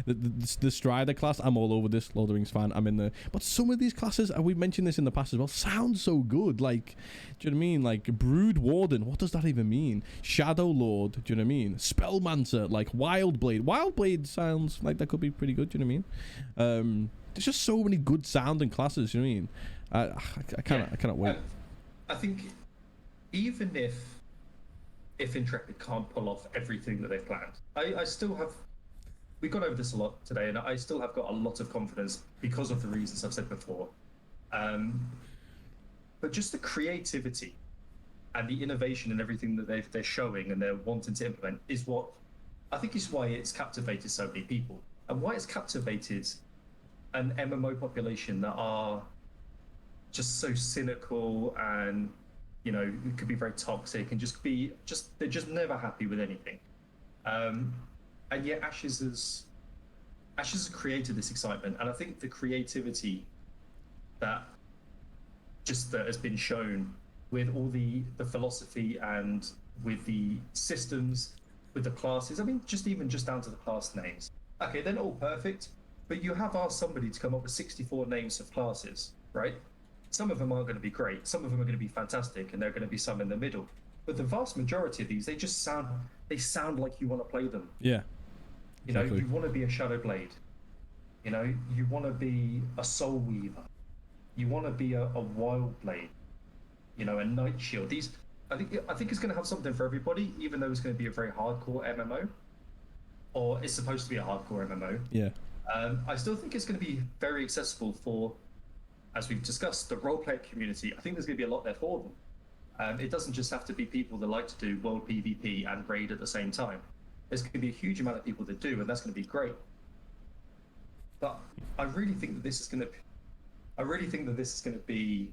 the Strider class, I'm all over this. Lord of the Rings fan, I'm in the. But some of these classes, and we've mentioned this in the past as well, sound so good. Like, do you know what I mean? Like Brood Warden, what does that even mean? Shadow Lord, do you know what I mean? Spellmancer, like Wild Blade. Wild Blade sounds like that could be pretty good. Do you know what I mean? There's just so many good sounding classes. Do you know what I mean? I cannot wait. I think even if Intrepid can't pull off everything that they've planned, I still have. We got over this a lot today, and I still have got a lot of confidence because of the reasons I've said before. But just the creativity and the innovation and everything that they're showing and they're wanting to implement is what I think is why it's captivated so many people, and why it's captivated an MMO population that are just so cynical and, you know, it could be very toxic and they're just never happy with anything. And yet Ashes has created this excitement, and I think the creativity that has been shown with all the philosophy and with the systems, with the classes. I mean, just down to the class names. Okay, they're not all perfect, but you have asked somebody to come up with 64 names of classes, right? Some of them aren't going to be great. Some of them are going to be fantastic, and there are going to be some in the middle. But the vast majority of these, they sound like you want to play them. Yeah. You know, you want to be a Shadow Blade. You know, you want to be a Soul Weaver. You want to be a Wild Blade. You know, a Night Shield. These, I think it's going to have something for everybody, even though it's going to be a very hardcore MMO, or it's supposed to be a hardcore MMO. Yeah. I still think it's going to be very accessible for, as we've discussed, the roleplay community. I think there's going to be a lot there for them. It doesn't just have to be people that like to do world PvP and raid at the same time. There's going to be a huge amount of people that do, and that's going to be great. But I really think that this is going to be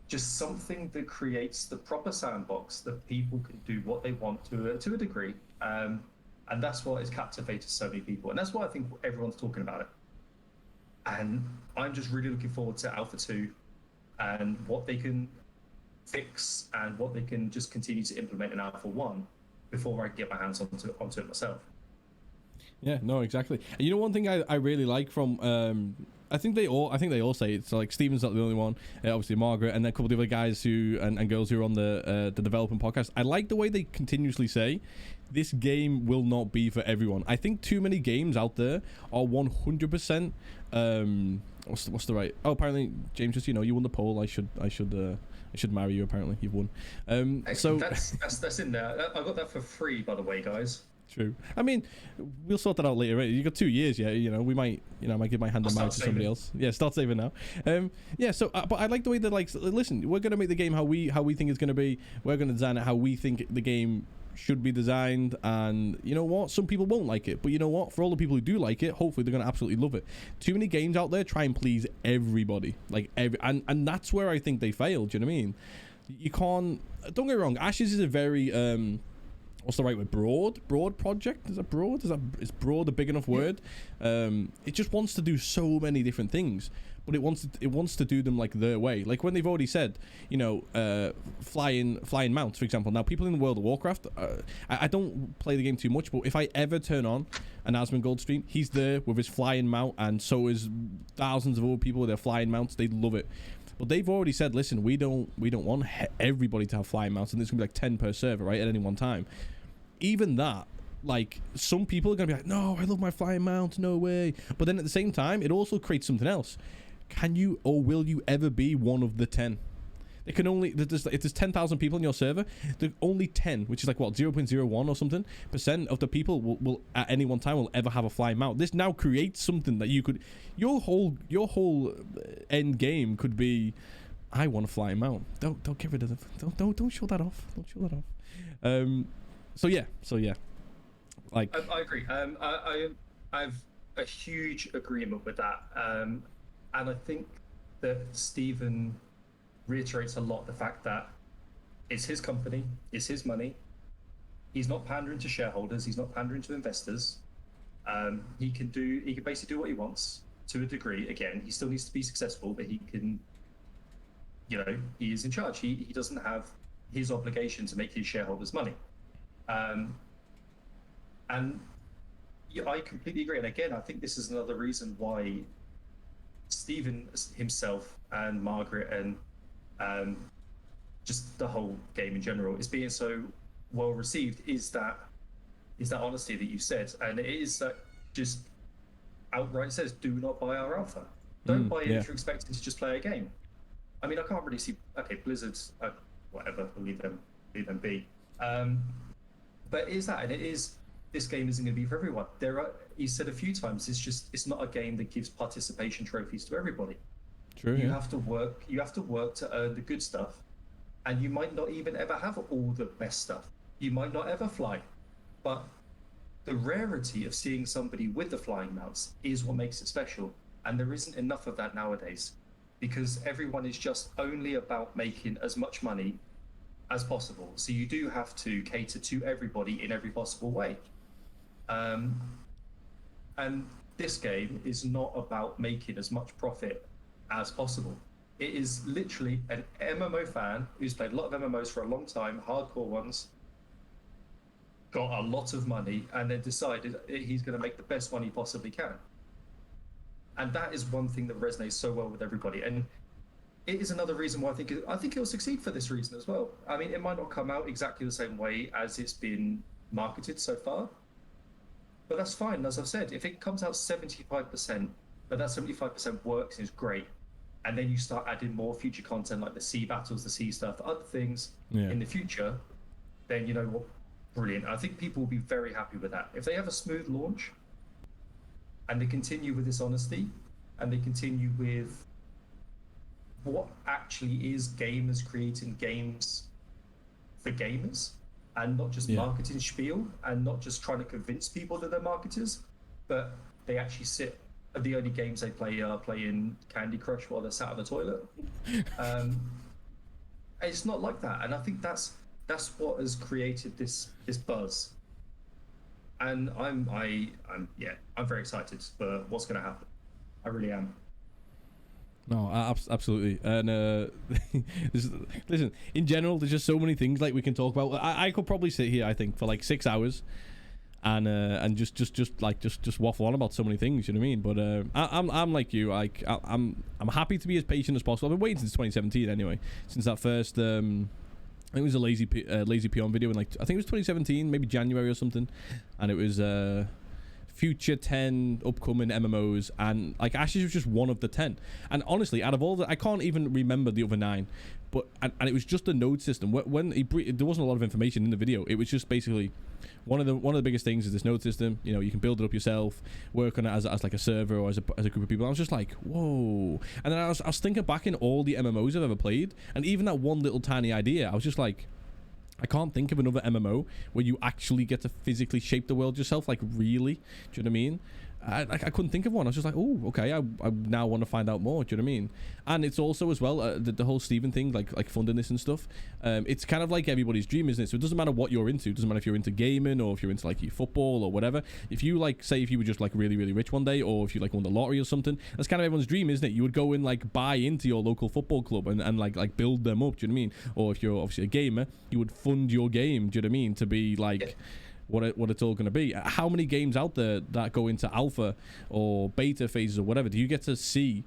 just something that creates the proper sandbox that people can do what they want to a degree. And that's why it's captivated so many people. And that's why I think everyone's talking about it. And I'm just really looking forward to Alpha 2 and what they can fix and what they can just continue to implement in Alpha 1 before I can get my hands onto it myself. Yeah, no, exactly. And you know, one thing I really like from I think they all say it. So like Steven's not the only one. Obviously Margaret and then a couple of the other guys who and girls who are on the development podcast. I like the way they continuously say this game will not be for everyone. I think too many games out there are 100%. What's the right? Oh, apparently James, just you won the poll. I should marry you. Apparently you've won. So that's in there. I got that for free, by the way, guys. True. I mean, we'll sort that out later. Right? You got 2 years, yeah. We might, I might give my hand in marriage to somebody else. Yeah, start saving now. Yeah. So, but I like the way that, like, listen, we're gonna make the game how we think it's gonna be. We're gonna design it how we think the game should be designed. And you know what? Some people won't like it, but you know what? For all the people who do like it, hopefully they're gonna absolutely love it. Too many games out there try and please everybody, and that's where I think they failed. Do you know what I mean? You can't. Don't get me wrong. Ashes is a very what's the right word? Broad project? Is broad a big enough word? It just wants to do so many different things, but it wants to do them like their way. Like when they've already said, flying mounts, for example. Now, people in World of Warcraft, I don't play the game too much, but if I ever turn on an Asmongold stream, he's there with his flying mount, and so is thousands of other people with their flying mounts. They love it. But they've already said, listen, we don't want everybody to have flying mounts, and there's gonna be like 10 per server, right, at any one time. Even that, like, some people are gonna be like, no, I love my flying mount, no way. But then at the same time, it also creates something else. Can you or will you ever be one of the 10? It can only, if there's 10,000 people in your server, the only 10, which is like what, 0.01 or something % of the people will at any one time will ever have a flying mount. This now creates something that you could, your whole end game could be, I want a flying mount. Don't get rid of them. Don't show that off. Don't show that off. So yeah, like I agree. I have a huge agreement with that, and I think that Stephen reiterates a lot the fact that it's his company, it's his money. He's not pandering to shareholders. He's not pandering to investors. He can basically do what he wants to a degree. Again, he still needs to be successful, but he can, he is in charge. He doesn't have his obligation to make his shareholders money. And yeah, I completely agree. And again, I think this is another reason why Stephen himself and Margaret and just the whole game in general is being so well received is that honesty that you said, and it is that just outright says, do not buy our alpha. Don't buy it if you're expecting to just play a game. I mean, I can't really see. Okay, Blizzard's whatever, leave them be. But it is that, and it is. This game isn't going to be for everyone. You said a few times, it's not a game that gives participation trophies to everybody. True. You have to work. You have to work to earn the good stuff, and you might not even ever have all the best stuff. You might not ever fly, but the rarity of seeing somebody with the flying mounts is what makes it special. And there isn't enough of that nowadays, because everyone is just only about making as much money as possible. So you do have to cater to everybody in every possible way. And this game is not about making as much profit as possible. It is literally an MMO fan who's played a lot of MMOs for a long time, hardcore ones, got a lot of money, and then decided he's going to make the best one he possibly can. And that is one thing that resonates so well with everybody. And it is another reason why I think it will succeed for this reason as well. I mean, it might not come out exactly the same way as it's been marketed so far, but that's fine. As I've said, if it comes out 75%, but that 75% works and is great, and then you start adding more future content like the sea battles, the sea stuff, other things in the future, then you know what? Brilliant. I think people will be very happy with that. If they have a smooth launch and they continue with this honesty and they continue with what actually is gamers creating games for gamers and not just marketing spiel and not just trying to convince people that they're marketers, but they actually sit at the only games they play are playing Candy Crush while they're sat on the toilet. It's not like that. And I think that's what has created this buzz. And I'm very excited for what's going to happen. I really am. No, absolutely. And listen, in general, there's just so many things like we can talk about. I could probably sit here, I think, for like 6 hours, and just waffle on about so many things. You know what I mean? But I'm like you. Like I'm happy to be as patient as possible. I've been waiting since 2017 anyway, since that first. I think it was a lazy peon video in like I think it was 2017, maybe January or something, and it was future 10 upcoming MMOs, and like Ashes was just one of the 10. And honestly, out of all the, I can't even remember the other 9, but and it was just a node system. When there wasn't a lot of information in the video. It was just basically one of the biggest things is this node system. You know, you can build it up yourself, work on it as like a server or as a group of people. I was just like, whoa. And then I was thinking back in all the MMOs I've ever played, and even that one little tiny idea, I was just like, I can't think of another MMO where you actually get to physically shape the world yourself, like really. Do you know what I mean? I couldn't think of one. I was just like, oh, okay, I now want to find out more. Do you know what I mean? And it's also as well the whole Steven thing, like funding this and stuff. It's kind of like everybody's dream, isn't it? So it doesn't matter what you're into. It doesn't matter if you're into gaming or if you're into like football or whatever. If you like, say, if you were just like really, really rich one day, or if you like won the lottery or something, that's kind of everyone's dream, isn't it? You would go and like buy into your local football club and like build them up. Do you know what I mean? Or if you're obviously a gamer, you would fund your game. Do you know what I mean? To be like. What it's all going to be. How many games out there that go into alpha or beta phases or whatever do you get to see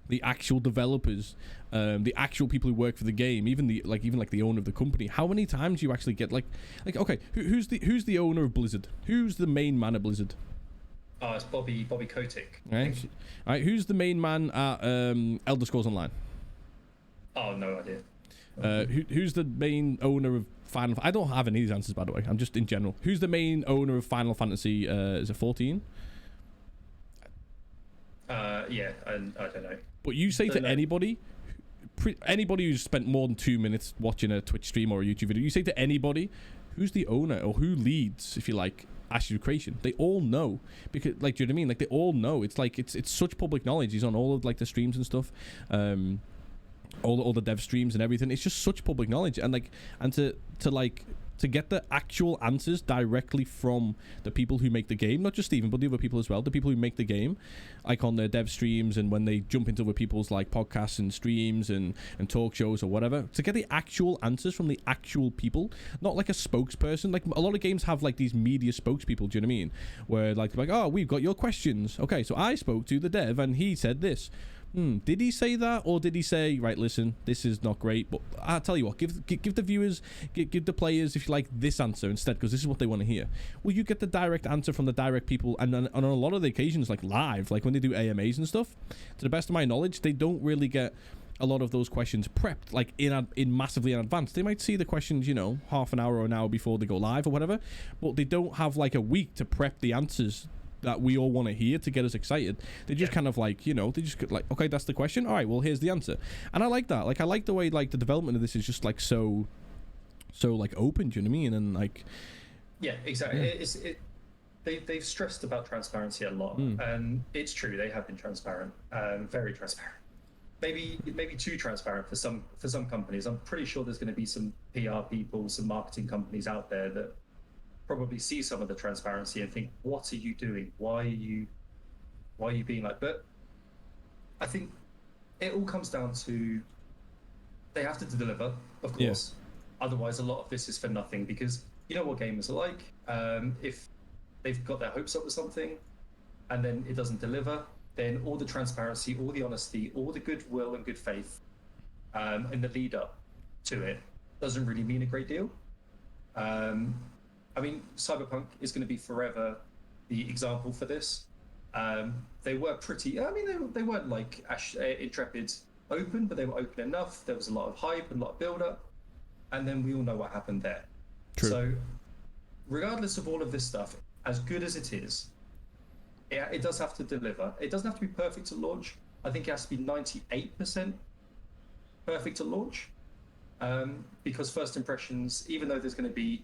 the actual developers, the actual people who work for the game, even the owner of the company? How many times do you actually get like okay, who's the owner of Blizzard? Who's the main man at Blizzard? Oh, it's Bobby Kotick. Right. All right. Who's the main man at Elder Scrolls Online? Oh, no idea. Who's the main owner of Final? I don't have any of these answers, by the way. I'm just in general. Who's the main owner of Final Fantasy? Is it 14? Yeah, I don't know. But you say to anybody who's spent more than 2 minutes watching a Twitch stream or a YouTube video, you say to anybody, who's the owner or who leads, if you like, Ashes Creation? They all know, because like, do you know what I mean? Like they all know. It's like it's such public knowledge. He's on all of like the streams and stuff. All the dev streams and everything. It's just such public knowledge, and to to get the actual answers directly from the people who make the game, not just Steven, but the other people as well, the people who make the game, like on their dev streams and when they jump into other people's like podcasts and streams and talk shows or whatever, to get the actual answers from the actual people, not like a spokesperson. Like a lot of games have like these media spokespeople, do you know what I mean? Where like, oh, we've got your questions. Okay, so I spoke to the dev and he said this. Did he say that, or did he say, right, listen, this is not great, but I'll tell you what, give the viewers, give the players, if you like, this answer instead, because this is what they want to hear. Well, you get the direct answer from the direct people, and on a lot of the occasions, like live, like when they do AMAs and stuff, to the best of my knowledge, they don't really get a lot of those questions prepped, like in massively in advance. They might see the questions, you know, half an hour or an hour before they go live or whatever, but they don't have like a week to prep the answers that we all want to hear to get us excited. They just kind of like, you know, they just like, okay, that's the question, all right, well, here's the answer. And I like that. Like, I like the way like the development of this is just like so like open, do you know what I mean? And like, yeah, exactly. They've stressed about transparency a lot, and it's true, they have been transparent, very transparent, maybe too transparent for some companies. I'm pretty sure there's going to be some PR people, some marketing companies out there that probably see some of the transparency and think, what are you doing? Why are you being like? But I think it all comes down to they have to deliver, of course. Yeah. Otherwise, a lot of this is for nothing, because you know what gamers are like. If they've got their hopes up with something and then it doesn't deliver, then all the transparency, all the honesty, all the goodwill and good faith in the lead up to it doesn't really mean a great deal. I mean, Cyberpunk is going to be forever the example for this. They were pretty, I mean, they weren't like Intrepid open, but they were open enough. There was a lot of hype and a lot of build-up. And then we all know what happened there. True. So regardless of all of this stuff, as good as it is, it does have to deliver. It doesn't have to be perfect at launch. I think it has to be 98% perfect at launch. Because first impressions, even though there's going to be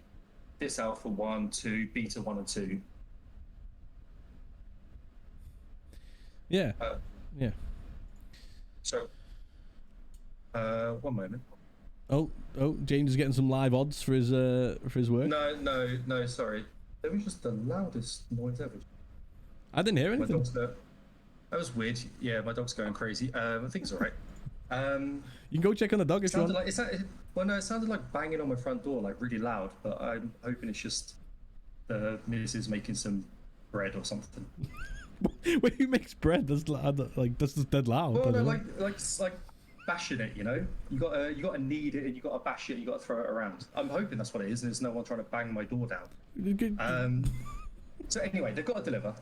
this Alpha 1, 2, Beta 1 and 2. Yeah. Yeah. So, one moment. Oh, James is getting some live odds for his work. No, sorry. That was just the loudest noise ever. I didn't hear anything. That was weird. Yeah, my dog's going crazy. I think it's all right. You can go check on the dog if you want. Like, it sounded like banging on my front door, like really loud. But I'm hoping it's just the missus making some bread or something. When who makes bread? That's loud. Like that's just dead loud. Well, no, like bashing it. You know, you got to knead it, and you got to bash it, and you got to throw it around. I'm hoping that's what it is, and there's no one trying to bang my door down. So anyway, they've got to deliver.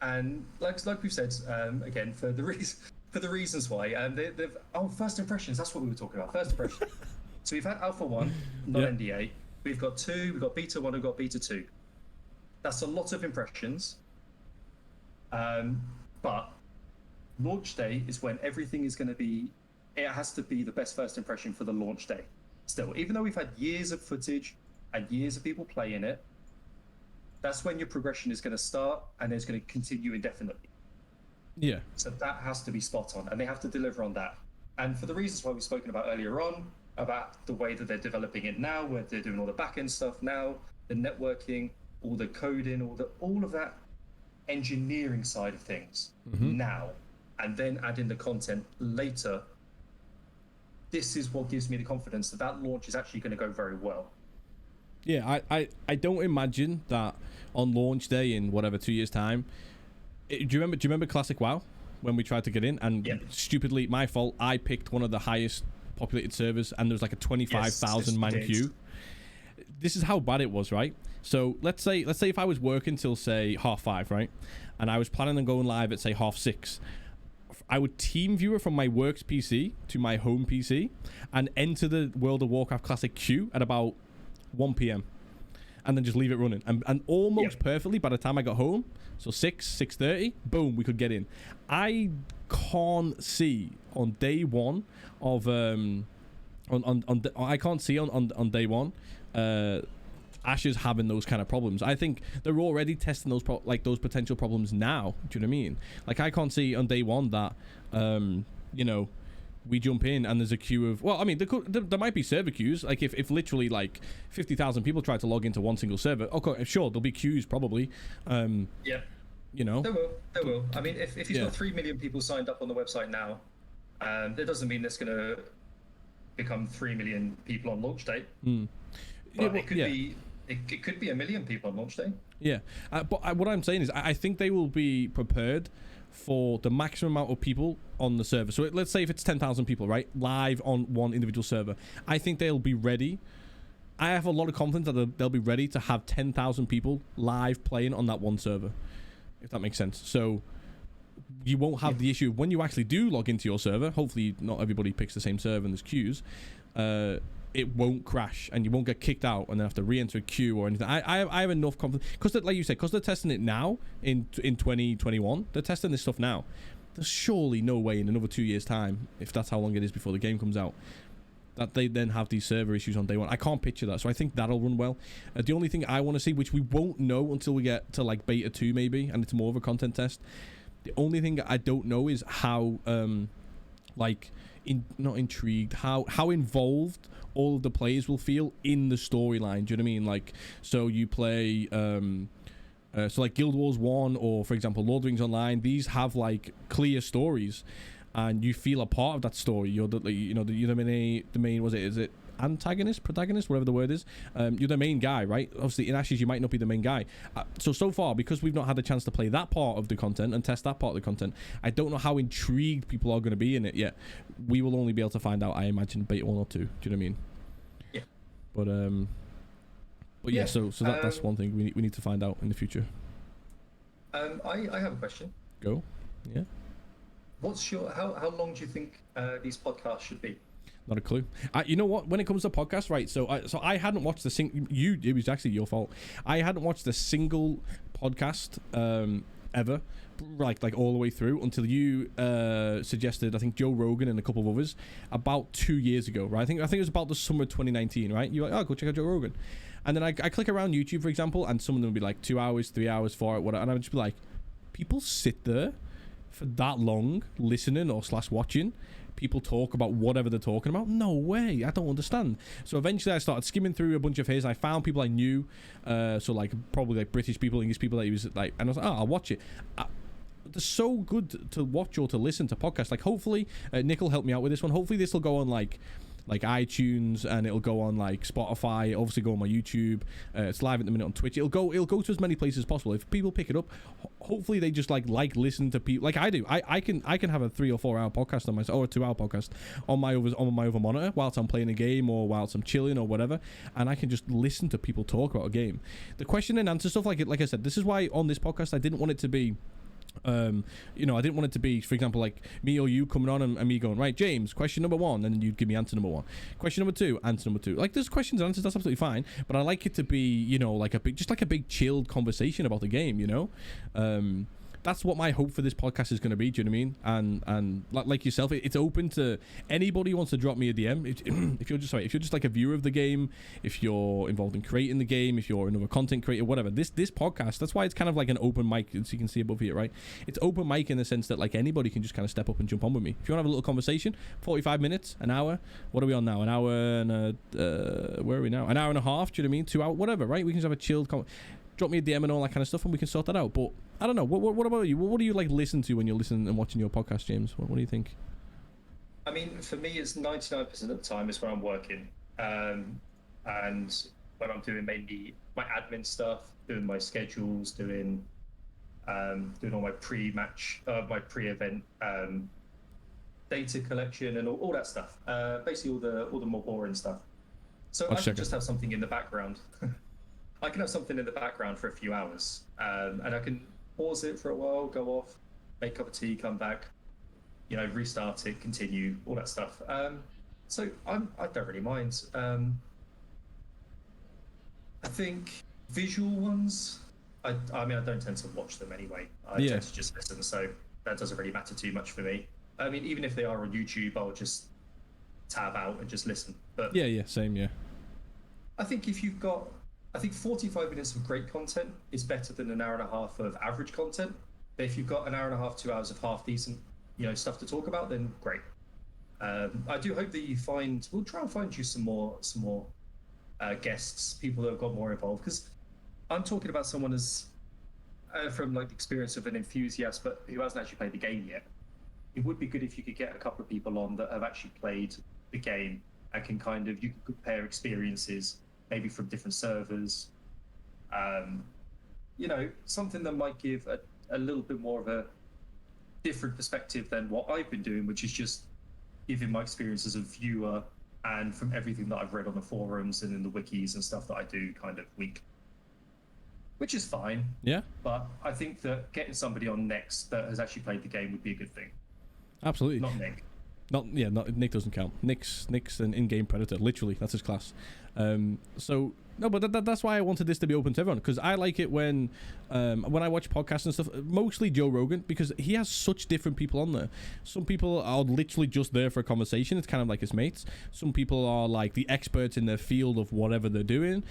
And like we've said, again, for the reasons why, they've first impressions. That's what we were talking about. First impressions. So we've had Alpha 1, non-NDA. We've got 2. We've got Beta 1. We've got Beta 2. That's a lot of impressions. But launch day is when everything is going to be. It has to be the best first impression for the launch day. Still, even though we've had years of footage and years of people playing it, that's when your progression is going to start and it's going to continue indefinitely. Yeah. So that has to be spot on, and they have to deliver on that. And for the reasons why we've spoken about earlier on, about the way that they're developing it now, where they're doing all the back-end stuff now, the networking, all the coding, all of that engineering side of things now, and then adding the content later. This is what gives me the confidence that launch is actually going to go very well. Yeah, I don't imagine that on launch day in whatever 2 years time. Do you remember Classic WoW when we tried to get in, and stupidly, my fault, I picked one of the highest populated servers and there was like a 25,000 man queue. This is how bad it was, right? So let's say if I was working till say 5:30, right, and I was planning on going live at say 6:30, I would team viewer from my works PC to my home PC and enter the World of Warcraft Classic queue at about 1 p.m. and then just leave it running, and almost perfectly by the time I got home, so 6:30, boom, we could get in. I can't see on day one of I can't see on day one Asher's having those kind of problems. I think they're already testing those those potential problems now. Do you know what I mean? Like, I can't see on day one that you know, we jump in and there's a queue of, well, I mean, there might be server queues. Like if literally like 50,000 people try to log into one single server, okay, sure, there'll be queues probably. Yeah. You know, there will. I mean, if he's got 3 million people signed up on the website now, that doesn't mean it's going to become 3 million people on launch day. But it could be 1 million people on launch day. Yeah, but what I'm saying is, I think they will be prepared for the maximum amount of people on the server. So let's say if it's 10,000 people, right, live on one individual server, I think they'll be ready. I have a lot of confidence that they'll be ready to have 10,000 people live playing on that one server, if that makes sense. So you won't have the issue when you actually do log into your server. Hopefully not everybody picks the same server and there's queues. It won't crash and you won't get kicked out and then have to re-enter a queue or anything. I have enough confidence because, like you said, because they're testing it now in 2021. They're testing this stuff now. There's surely no way in another 2 years' time, if that's how long it is before the game comes out, that they then have these server issues on day one. I can't picture that, so I think that'll run well. The only thing I want to see, which we won't know until we get to like beta 2 maybe, and it's more of a content test. The only thing I don't know is how not intrigued, how involved all of the players will feel in the storyline. Do you know what I mean? Like, so you play so like Guild Wars 1 or, for example, Lord of the Rings Online, these have like clear stories and you feel a part of that story. You're the main is it protagonist, whatever the word is. You're the main guy, right? Obviously in Ashes you might not be the main guy. So far, because we've not had the chance to play that part of the content and test that part of the content, I don't know how intrigued people are going to be in it yet. We will only be able to find out, I imagine, beta 1 or 2. Do you know what I mean? Yeah. But yeah, so that's one thing we need to find out in the future. I have a question. Go. Yeah. What's your how long do you think these podcasts should be? Not a clue. You know what? When it comes to podcasts, right? So I hadn't watched it was actually your fault. I hadn't watched a single podcast ever, like all the way through until you suggested, I think, Joe Rogan and a couple of others about 2 years ago, right? I think it was about the summer of 2019, right? You're like, oh, go check out Joe Rogan, and then I click around YouTube, for example, and some of them would be like 2 hours, 3 hours, 4 hours, whatever, and I would just be like, people sit there for that long listening or / watching people talk about whatever they're talking about? No way. I don't understand. So eventually I started skimming through a bunch of his. I found people I knew, so like probably like British people, English people that he was like, and I was like, oh, I'll watch it. They're so good to watch or to listen to podcasts. Like, hopefully Nick will help me out with this one. Hopefully this will go on like iTunes, and it'll go on like Spotify, obviously go on my YouTube. It's live at the minute on Twitch. It'll go to as many places as possible. If people pick it up, hopefully they just like listen to people like I do. I can have a 3 or 4 hour podcast on my, or a 2 hour podcast on my other monitor whilst I'm playing a game or whilst I'm chilling or whatever, and I can just listen to people talk about a game. The question and answer stuff, like I said, this is why on this podcast I didn't want it to be I didn't want it to be, for example, like me or you coming on and me going, right, James, question number 1, and then you'd give me answer number 1, question number 2, answer number 2. Like, there's questions and answers, that's absolutely fine, but I like it to be, like a big chilled conversation about the game. That's what my hope for this podcast is going to be. Do you know what I mean? And like yourself, it's open to anybody who wants to drop me a DM. If you're just like a viewer of the game, if you're involved in creating the game, if you're another content creator, whatever. This podcast, that's why it's kind of like an open mic, as you can see above here, right? It's open mic in the sense that like anybody can just kind of step up and jump on with me. If you want to have a little conversation, 45 minutes, an hour. What are we on now? An hour and where are we now? An hour and a half. Do you know what I mean? 2 hours, whatever, right? We can just have a chilled drop me a DM and all that kind of stuff, and we can sort that out. But I don't know. What about you? What do you like listen to when you're listening and watching your podcast, James? What do you think? I mean, for me, it's 99% of the time is when I'm working, and when I'm doing mainly my admin stuff, doing my schedules, doing all my pre-match, my pre-event data collection, and all that stuff. Basically, all the more boring stuff. So I can just have something in the background. I can have something in the background for a few hours, and I can pause it for a while, go off, make a cup of tea, come back, restart it, continue, all that stuff. So I don't really mind. I think visual ones, I mean, I don't tend to watch them anyway. I tend to just listen, so that doesn't really matter too much for me. I mean, even if they are on YouTube, I'll just tab out and just listen. But same. I think if you've got 45 minutes of great content is better than an hour and a half of average content. But if you've got an hour and a half, 2 hours of half decent, stuff to talk about, then great. I do hope that you find. We'll try and find you some more guests, people that have got more involved, because I'm talking about someone as from like the experience of an enthusiast, but who hasn't actually played the game yet. It would be good if you could get a couple of people on that have actually played the game and can kind of, you can compare experiences, maybe from different servers. You know, something that might give a little bit more of a different perspective than what I've been doing, which is just giving my experience as a viewer and from everything that I've read on the forums and in the wikis and stuff that I do kind of week, which is fine. Yeah. But I think that getting somebody on next that has actually played the game would be a good thing. Absolutely. Not Nick. Not Nick doesn't count. Nick's an in-game predator. Literally, that's his class. So no, but that's why I wanted this to be open to everyone, because I like it when I watch podcasts and stuff, mostly Joe Rogan, because he has such different people on there. Some people are literally just there for a conversation. It's kind of like his mates. Some people are like the experts in their field of whatever they're doing.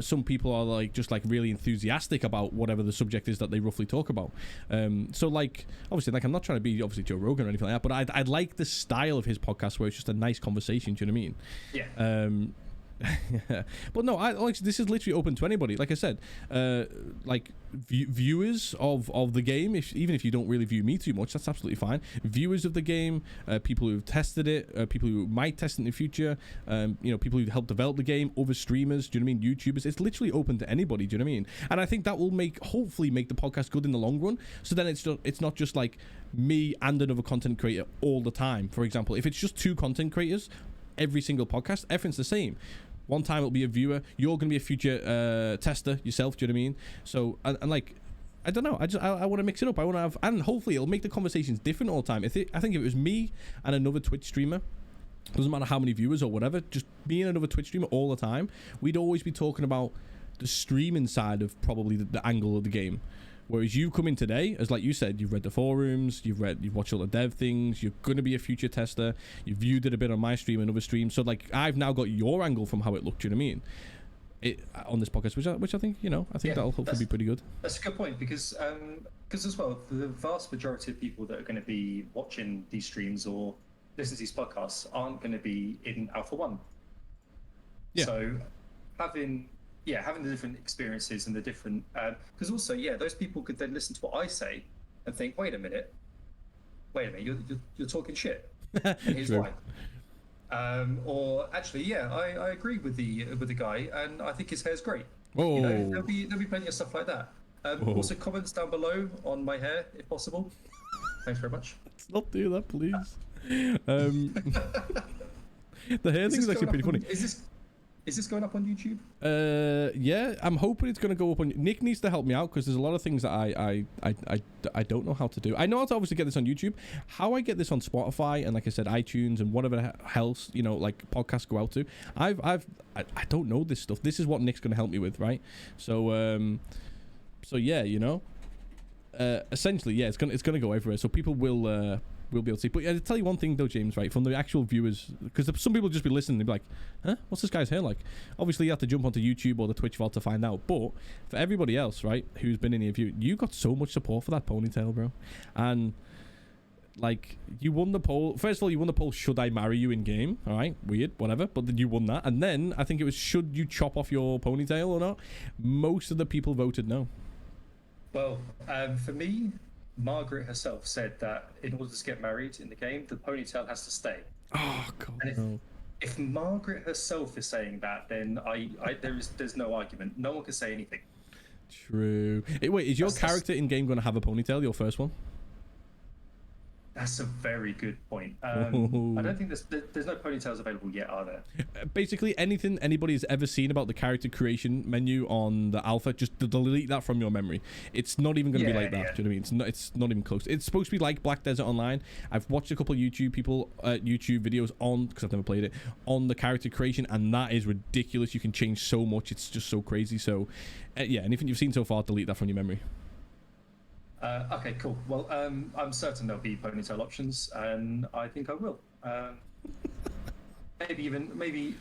Some people are like just like really enthusiastic about whatever the subject is that they roughly talk about. So like obviously, like I'm not trying to be obviously Joe Rogan or anything like that, but I like the style of his podcast where it's just a nice conversation. Do you know what I mean? Yeah. But no, this is literally open to anybody. Like I said, like viewers of the game, even if you don't really view me too much, that's absolutely fine. Viewers of the game, people who've tested it, people who might test it in the future, you know, people who helped develop the game, other streamers, do you know what I mean, YouTubers. It's literally open to anybody, do you know what I mean? And I think that will hopefully make the podcast good in the long run, so then it's not just like me and another content creator all the time. For example, if it's just two content creators every single podcast, everything's the same. One time it'll be a viewer, you're going to be a future tester yourself, do you know what I mean? So, and like, I don't know, I want to mix it up. I want to have, and hopefully it'll make the conversations different all the time. I think if it was me and another Twitch streamer, doesn't matter how many viewers or whatever, just me and another Twitch streamer all the time, we'd always be talking about the streaming side of probably the angle of the game. Whereas you come in today, as like you said, you've read the forums, you've watched all the dev things, you're going to be a future tester, you've viewed it a bit on my stream and other streams. So like I've now got your angle from how it looked, do you know what I mean? On this podcast, which I think, you know, I think that'll hopefully be pretty good. That's a good point, because as well, the vast majority of people that are going to be watching these streams or listening to these podcasts aren't going to be in Alpha 1. Yeah. So having the different experiences and the different, because also, those people could then listen to what I say and think, wait a minute, you're talking shit. And here's why. Or actually, I agree with the guy, and I think his hair's great. Oh. You know, there'll be plenty of stuff like that. Also, comments down below on my hair, if possible. Thanks very much. Let's not do that, please. The hair thing is actually pretty funny. Is this going up on YouTube? Yeah, I'm hoping it's going to go up on. Nick needs to help me out, because there's a lot of things that I don't know how to do. I know how to obviously get this on YouTube. How I get this on Spotify and, like I said, iTunes and whatever else, you know, like podcasts go out to. I don't know this stuff. This is what Nick's going to help me with, right? So yeah, you know, essentially, yeah, it's gonna go everywhere. So people will be able to see. But I'll tell you one thing though, James, right, from the actual viewers, because some people just be listening and be like, huh, what's this guy's hair like? Obviously you have to jump onto YouTube or the Twitch vault to find out, but for everybody else, right, who's been in here, you got so much support for that ponytail, bro. And like, you won the poll. First of all, you won the poll, should I marry you in game? All right, weird, whatever, but then you won that. And then I think it was, should you chop off your ponytail or not? Most of the people voted no. Well, for me, Margaret herself said that in order to get married in the game, the ponytail has to stay. Oh god. And if Margaret herself is saying that, then there's no argument. No one can say anything. True. Wait, is your character in game going to have a ponytail? Your first one? That's a very good point. I don't think there's no ponytails available yet, are there? Basically, anything anybody's ever seen about the character creation menu on the alpha, just delete that from your memory. It's not even going to be like that. Yeah. Do you know what I mean? It's not even close. It's supposed to be like Black Desert Online. I've watched a couple of YouTube videos on, because I've never played it, on the character creation, and that is ridiculous. You can change so much. It's just so crazy. So, yeah, anything you've seen so far, delete that from your memory. Okay, cool. Well, I'm certain there'll be ponytail options, and I think I will. Maybe.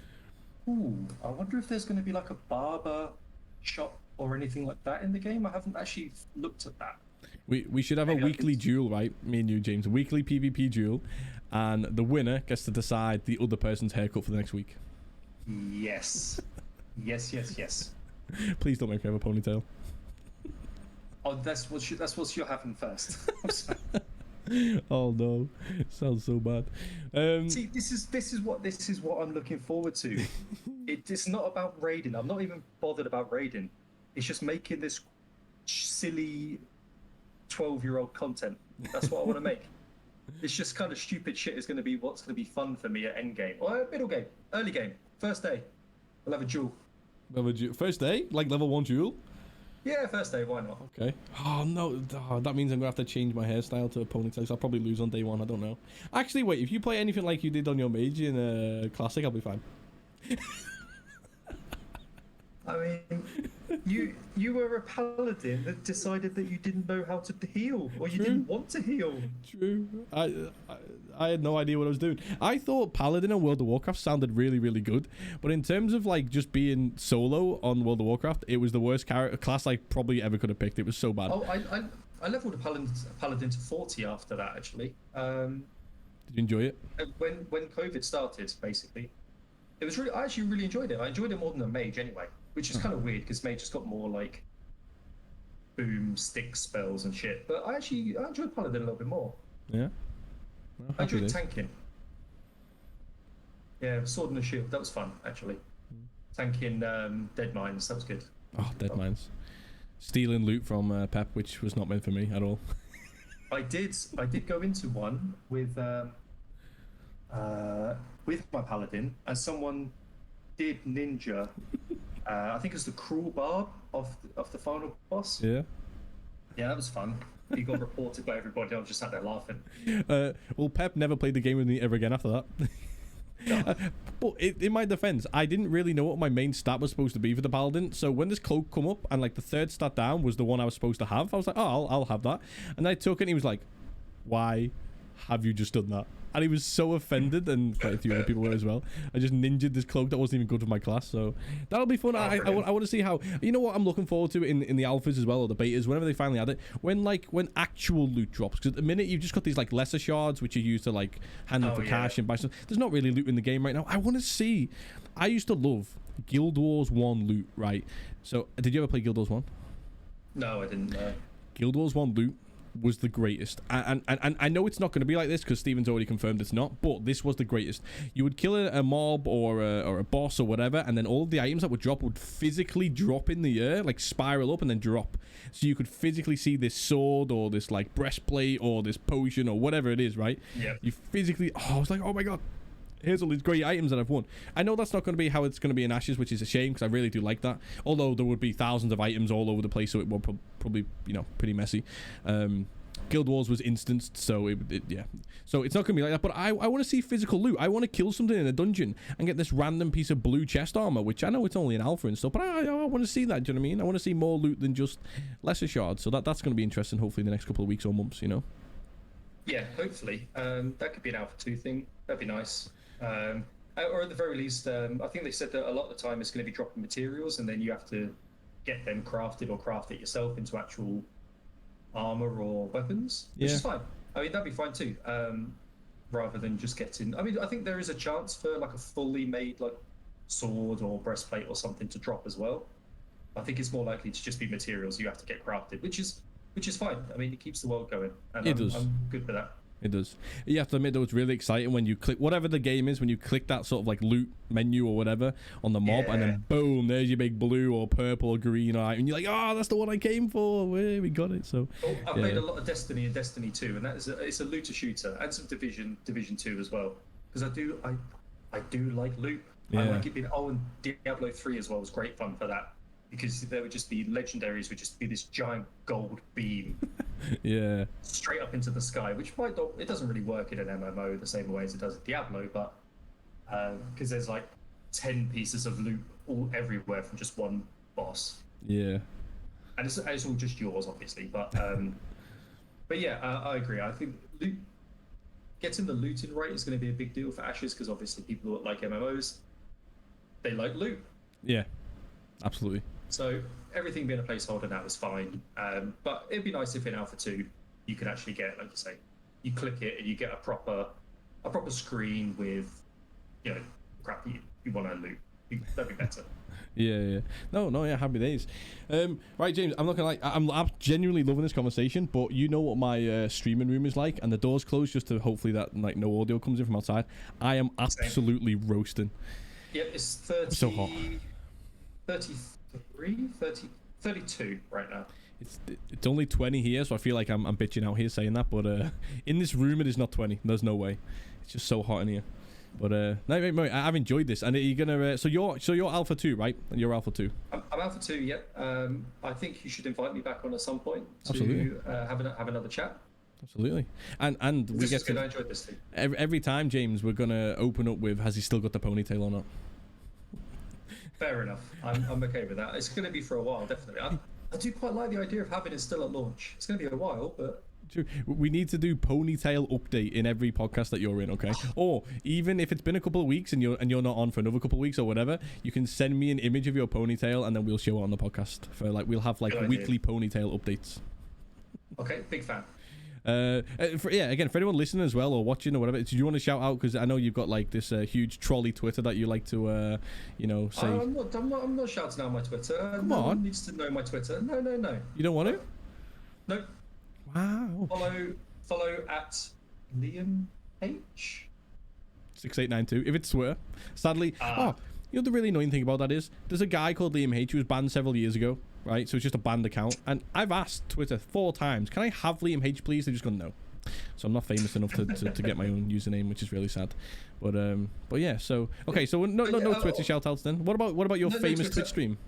Ooh, I wonder if there's going to be like a barber shop or anything like that in the game. I haven't actually looked at that. We should have a weekly duel, right? Me and you, James, a weekly PvP duel, and the winner gets to decide the other person's haircut for the next week. Yes. Yes. Please don't make me have a ponytail. Oh, that's what you're having first. I'm sorry. Oh no, sounds so bad. See, this is what I'm looking forward to. It's not about raiding. I'm not even bothered about raiding. It's just making this silly 12-year-old content. That's what I want to make. It's just kind of stupid shit is going to be what's going to be fun for me at end game or middle game, early game, first day. We'll have a duel. First day, like level 1 duel. Yeah, first day, why not? Okay. Oh no, that means I'm gonna have to change my hairstyle to a ponytail. So I'll probably lose on day 1. I don't know. Actually, wait. If you play anything like you did on your mage in classic, I'll be fine. I mean, you were a paladin that decided that you didn't know how to heal, or you didn't want to heal. True. I had no idea what I was doing. I thought Paladin on World of Warcraft sounded really, really good, but in terms of like just being solo on World of Warcraft, it was the worst class I probably ever could have picked. It was so bad. Oh, I leveled a paladin to 40 after that, actually. Did you enjoy it? When COVID started, basically, it was really. I actually really enjoyed it. I enjoyed it more than a mage anyway, which is kind of weird because mage has got more like boom stick spells and shit. But I enjoyed paladin a little bit more. Yeah. Well, I enjoyed tanking. Yeah, sword and a shield. That was fun, actually. Tanking dead mines. That was good. Oh, dead mines. Stealing loot from Pep, which was not meant for me at all. I did go into one with my paladin, and someone did ninja. I think it was the cruel barb of the final boss. Yeah. Yeah, that was fun. He got reported by everybody. I was just sat there laughing. Well, Pep never played the game with me ever again after that. No. But in my defense, I didn't really know what my main stat was supposed to be for the paladin. So when this cloak come up and like the third stat down was the one I was supposed to have, I was like, oh, I'll have that. And I took it and he was like, why have you just done that? And he was so offended, and quite a few other people were as well. I just ninja'd this cloak that wasn't even good for my class, so that'll be fun. I want to see how, you know what I'm looking forward to in the alphas as well, or the betas, whenever they finally add it, when actual loot drops. Because at the minute you've just got these like lesser shards which are used to like hand them for cash and buy stuff. There's not really loot in the game right now. I want to see. I used to love Guild Wars 1 loot, right? So did you ever play Guild Wars 1? No, I didn't. Guild Wars 1 loot was the greatest, and I know it's not going to be like this because Steven's already confirmed it's not, but this was the greatest. You would kill a mob or a boss or whatever, and then all of the items that would drop would physically drop in the air, like spiral up and then drop, so you could physically see this sword or this like breastplate or this potion or whatever it is, right? Yeah. You physically, I was like, oh my god, here's all these great items that I've won. I know that's not going to be how it's going to be in Ashes, which is a shame because I really do like that. Although there would be thousands of items all over the place, so it would probably, pretty messy. Guild Wars was instanced, so so it's not going to be like that. But I want to see physical loot. I want to kill something in a dungeon and get this random piece of blue chest armor, which I know it's only an alpha and stuff, but I want to see that. Do you know what I mean? I want to see more loot than just lesser shards. So that's going to be interesting. Hopefully, in the next couple of weeks or months. Yeah, hopefully. That could be an Alpha 2 thing. That'd be nice. Or at the very least, I think they said that a lot of the time it's going to be dropping materials, and then you have to get them crafted or craft it yourself into actual armor or weapons, which is fine. I mean, that'd be fine too. Rather than just getting. I mean, I think there is a chance for like a fully made like sword or breastplate or something to drop as well. I think it's more likely to just be materials you have to get crafted, which is fine. I mean, it keeps the world going, and I'm good for that. It does. You have to admit, though, it's really exciting when you click whatever the game is, when you click that sort of like loot menu or whatever on the mob, and then boom, there's your big blue or purple or green eye, and you're like, oh, that's the one I came for. We got it. So I've played a lot of Destiny and Destiny 2, and it's a looter shooter, and some Division 2 as well, because I do like loot. I like it being. Oh, and Diablo 3 as well was great fun for that. Because there would just be legendaries, would just be this giant gold beam, straight up into the sky, which it doesn't really work in an MMO the same way as it does in Diablo, but because there's like 10 pieces of loot all everywhere from just one boss. Yeah, and it's all just yours, obviously, but yeah, I agree. I think getting the looting right is going to be a big deal for Ashes because obviously people who like MMOs, they like loot. Yeah, absolutely. So everything being a placeholder now is fine, but it'd be nice if in Alpha 2 you could actually get, like you say, you click it and you get a proper a proper screen with, crap you want to loot. That'd be better. Yeah. No, yeah, happy days. Right, James, I'm not gonna lie, I'm genuinely loving this conversation, but you know what my streaming room is like, and the door's closed just to hopefully that like no audio comes in from outside. I am absolutely roasting. Yep, it's 30, so hot. 33, 30, 32 right now. It's only 20 here, so I feel like I'm bitching out here saying that, but in this room it is not 20. There's no way. It's just so hot in here. But no, mate, I've enjoyed this. And are you gonna? So you're Alpha 2, right? You're Alpha 2. I'm Alpha 2. Yep. I think you should invite me back on at some point to have another chat. Absolutely. And we get to. I enjoyed this thing. Every time, James, we're gonna open up with, has he still got the ponytail or not? Fair enough. I'm okay with that. It's gonna be for a while, definitely. I do quite like the idea of having it still at launch. It's gonna be a while, but. We need to do ponytail update in every podcast that you're in, okay? Or even if it's been a couple of weeks and you're not on for another couple of weeks or whatever, you can send me an image of your ponytail and then we'll show it on the podcast. For like, we'll have like weekly ponytail updates. Okay, big fan. Again, for anyone listening as well or watching or whatever, do you want to shout out, because I know you've got like this huge trolley Twitter that you like to say. I'm not shouting out my Twitter. Come on. one needs to know my Twitter. No. You don't want to? No. Wow. Follow at LiamH 6892. If it's Twitter, sadly. The really annoying thing about that is there's a guy called LiamH who was banned several years ago, right? So it's just a banned account, and I've asked Twitter 4 times, can I have LiamH please? They've just gone no. So I'm not famous enough to get my own username, which is really sad. But yeah. So okay. So no Twitter shout outs then. What about your famous Twitch stream?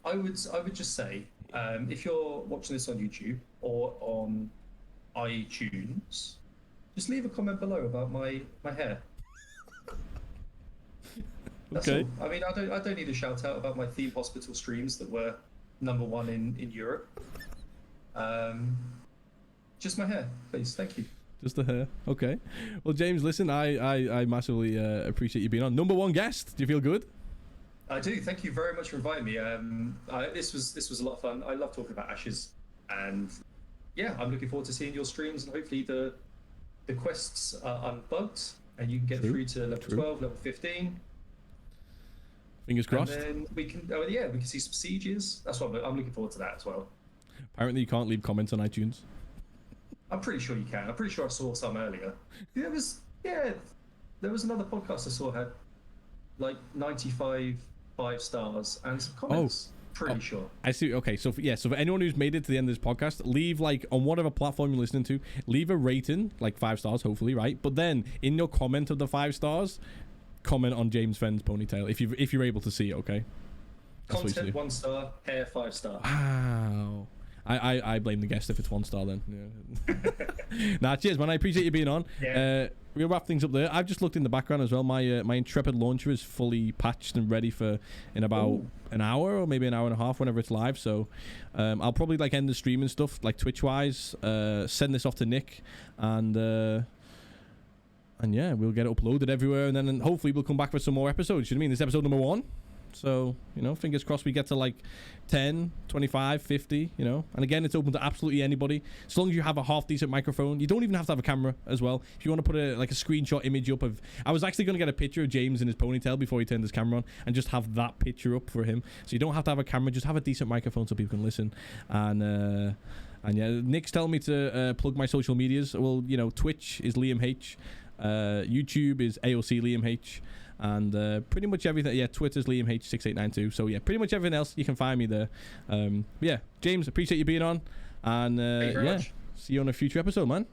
I would just say, if you're watching this on YouTube or on iTunes, just leave a comment below about my hair. That's okay. all. I mean, I don't need a shout out about my theme hospital streams that were #1 in Europe. Just my hair, please. Thank you. Just the hair. Okay. Well, James, listen, I massively appreciate you being on. #1 guest. Do you feel good? I do. Thank you very much for inviting me. This was a lot of fun. I love talking about Ashes, and yeah, I'm looking forward to seeing your streams, and hopefully the quests are unbugged and you can get through to level 12, level 15. Fingers crossed. And then we can see some sieges. That's what I'm looking forward to that as well. Apparently, you can't leave comments on iTunes. I'm pretty sure you can. I'm pretty sure I saw some earlier. There was another podcast I saw had like 95 5-stars and some comments. Pretty sure. I see. Okay, so for anyone who's made it to the end of this podcast, leave like on whatever platform you're listening to, leave a rating, like 5 stars, hopefully, right? But then in your comment of the 5 stars, comment on James Fenn's ponytail if you're able to see it. Okay. That's content 1 star, hair 5 star. Wow. I blame the guest if it's 1 star then. Yeah. Nah, cheers, man. I appreciate you being on. Yeah. We'll wrap things up there. I've just looked in the background as well. My Intrepid launcher is fully patched and ready for in about an hour or maybe an hour and a half whenever it's live. So I'll probably like end the stream and stuff like Twitch wise. Send this off to Nick and yeah, we'll get it uploaded everywhere, and then hopefully we'll come back for some more episodes. You know what I mean? This is episode #1. So, fingers crossed we get to like 10, 25, 50, And again, it's open to absolutely anybody. As long as you have a half decent microphone. You don't even have to have a camera as well. If you want to put a screenshot image up of... I was actually going to get a picture of James in his ponytail before he turned his camera on and just have that picture up for him. So you don't have to have a camera. Just have a decent microphone so people can listen. And yeah, Nick's telling me to plug my social medias. Well, Twitch is LiamH. YouTube is AOCLiamH. And pretty much everything. Yeah, Twitter's LiamH6892. So yeah, pretty much everything else you can find me there. Yeah, James, appreciate you being on. And yeah, see you on a future episode, man.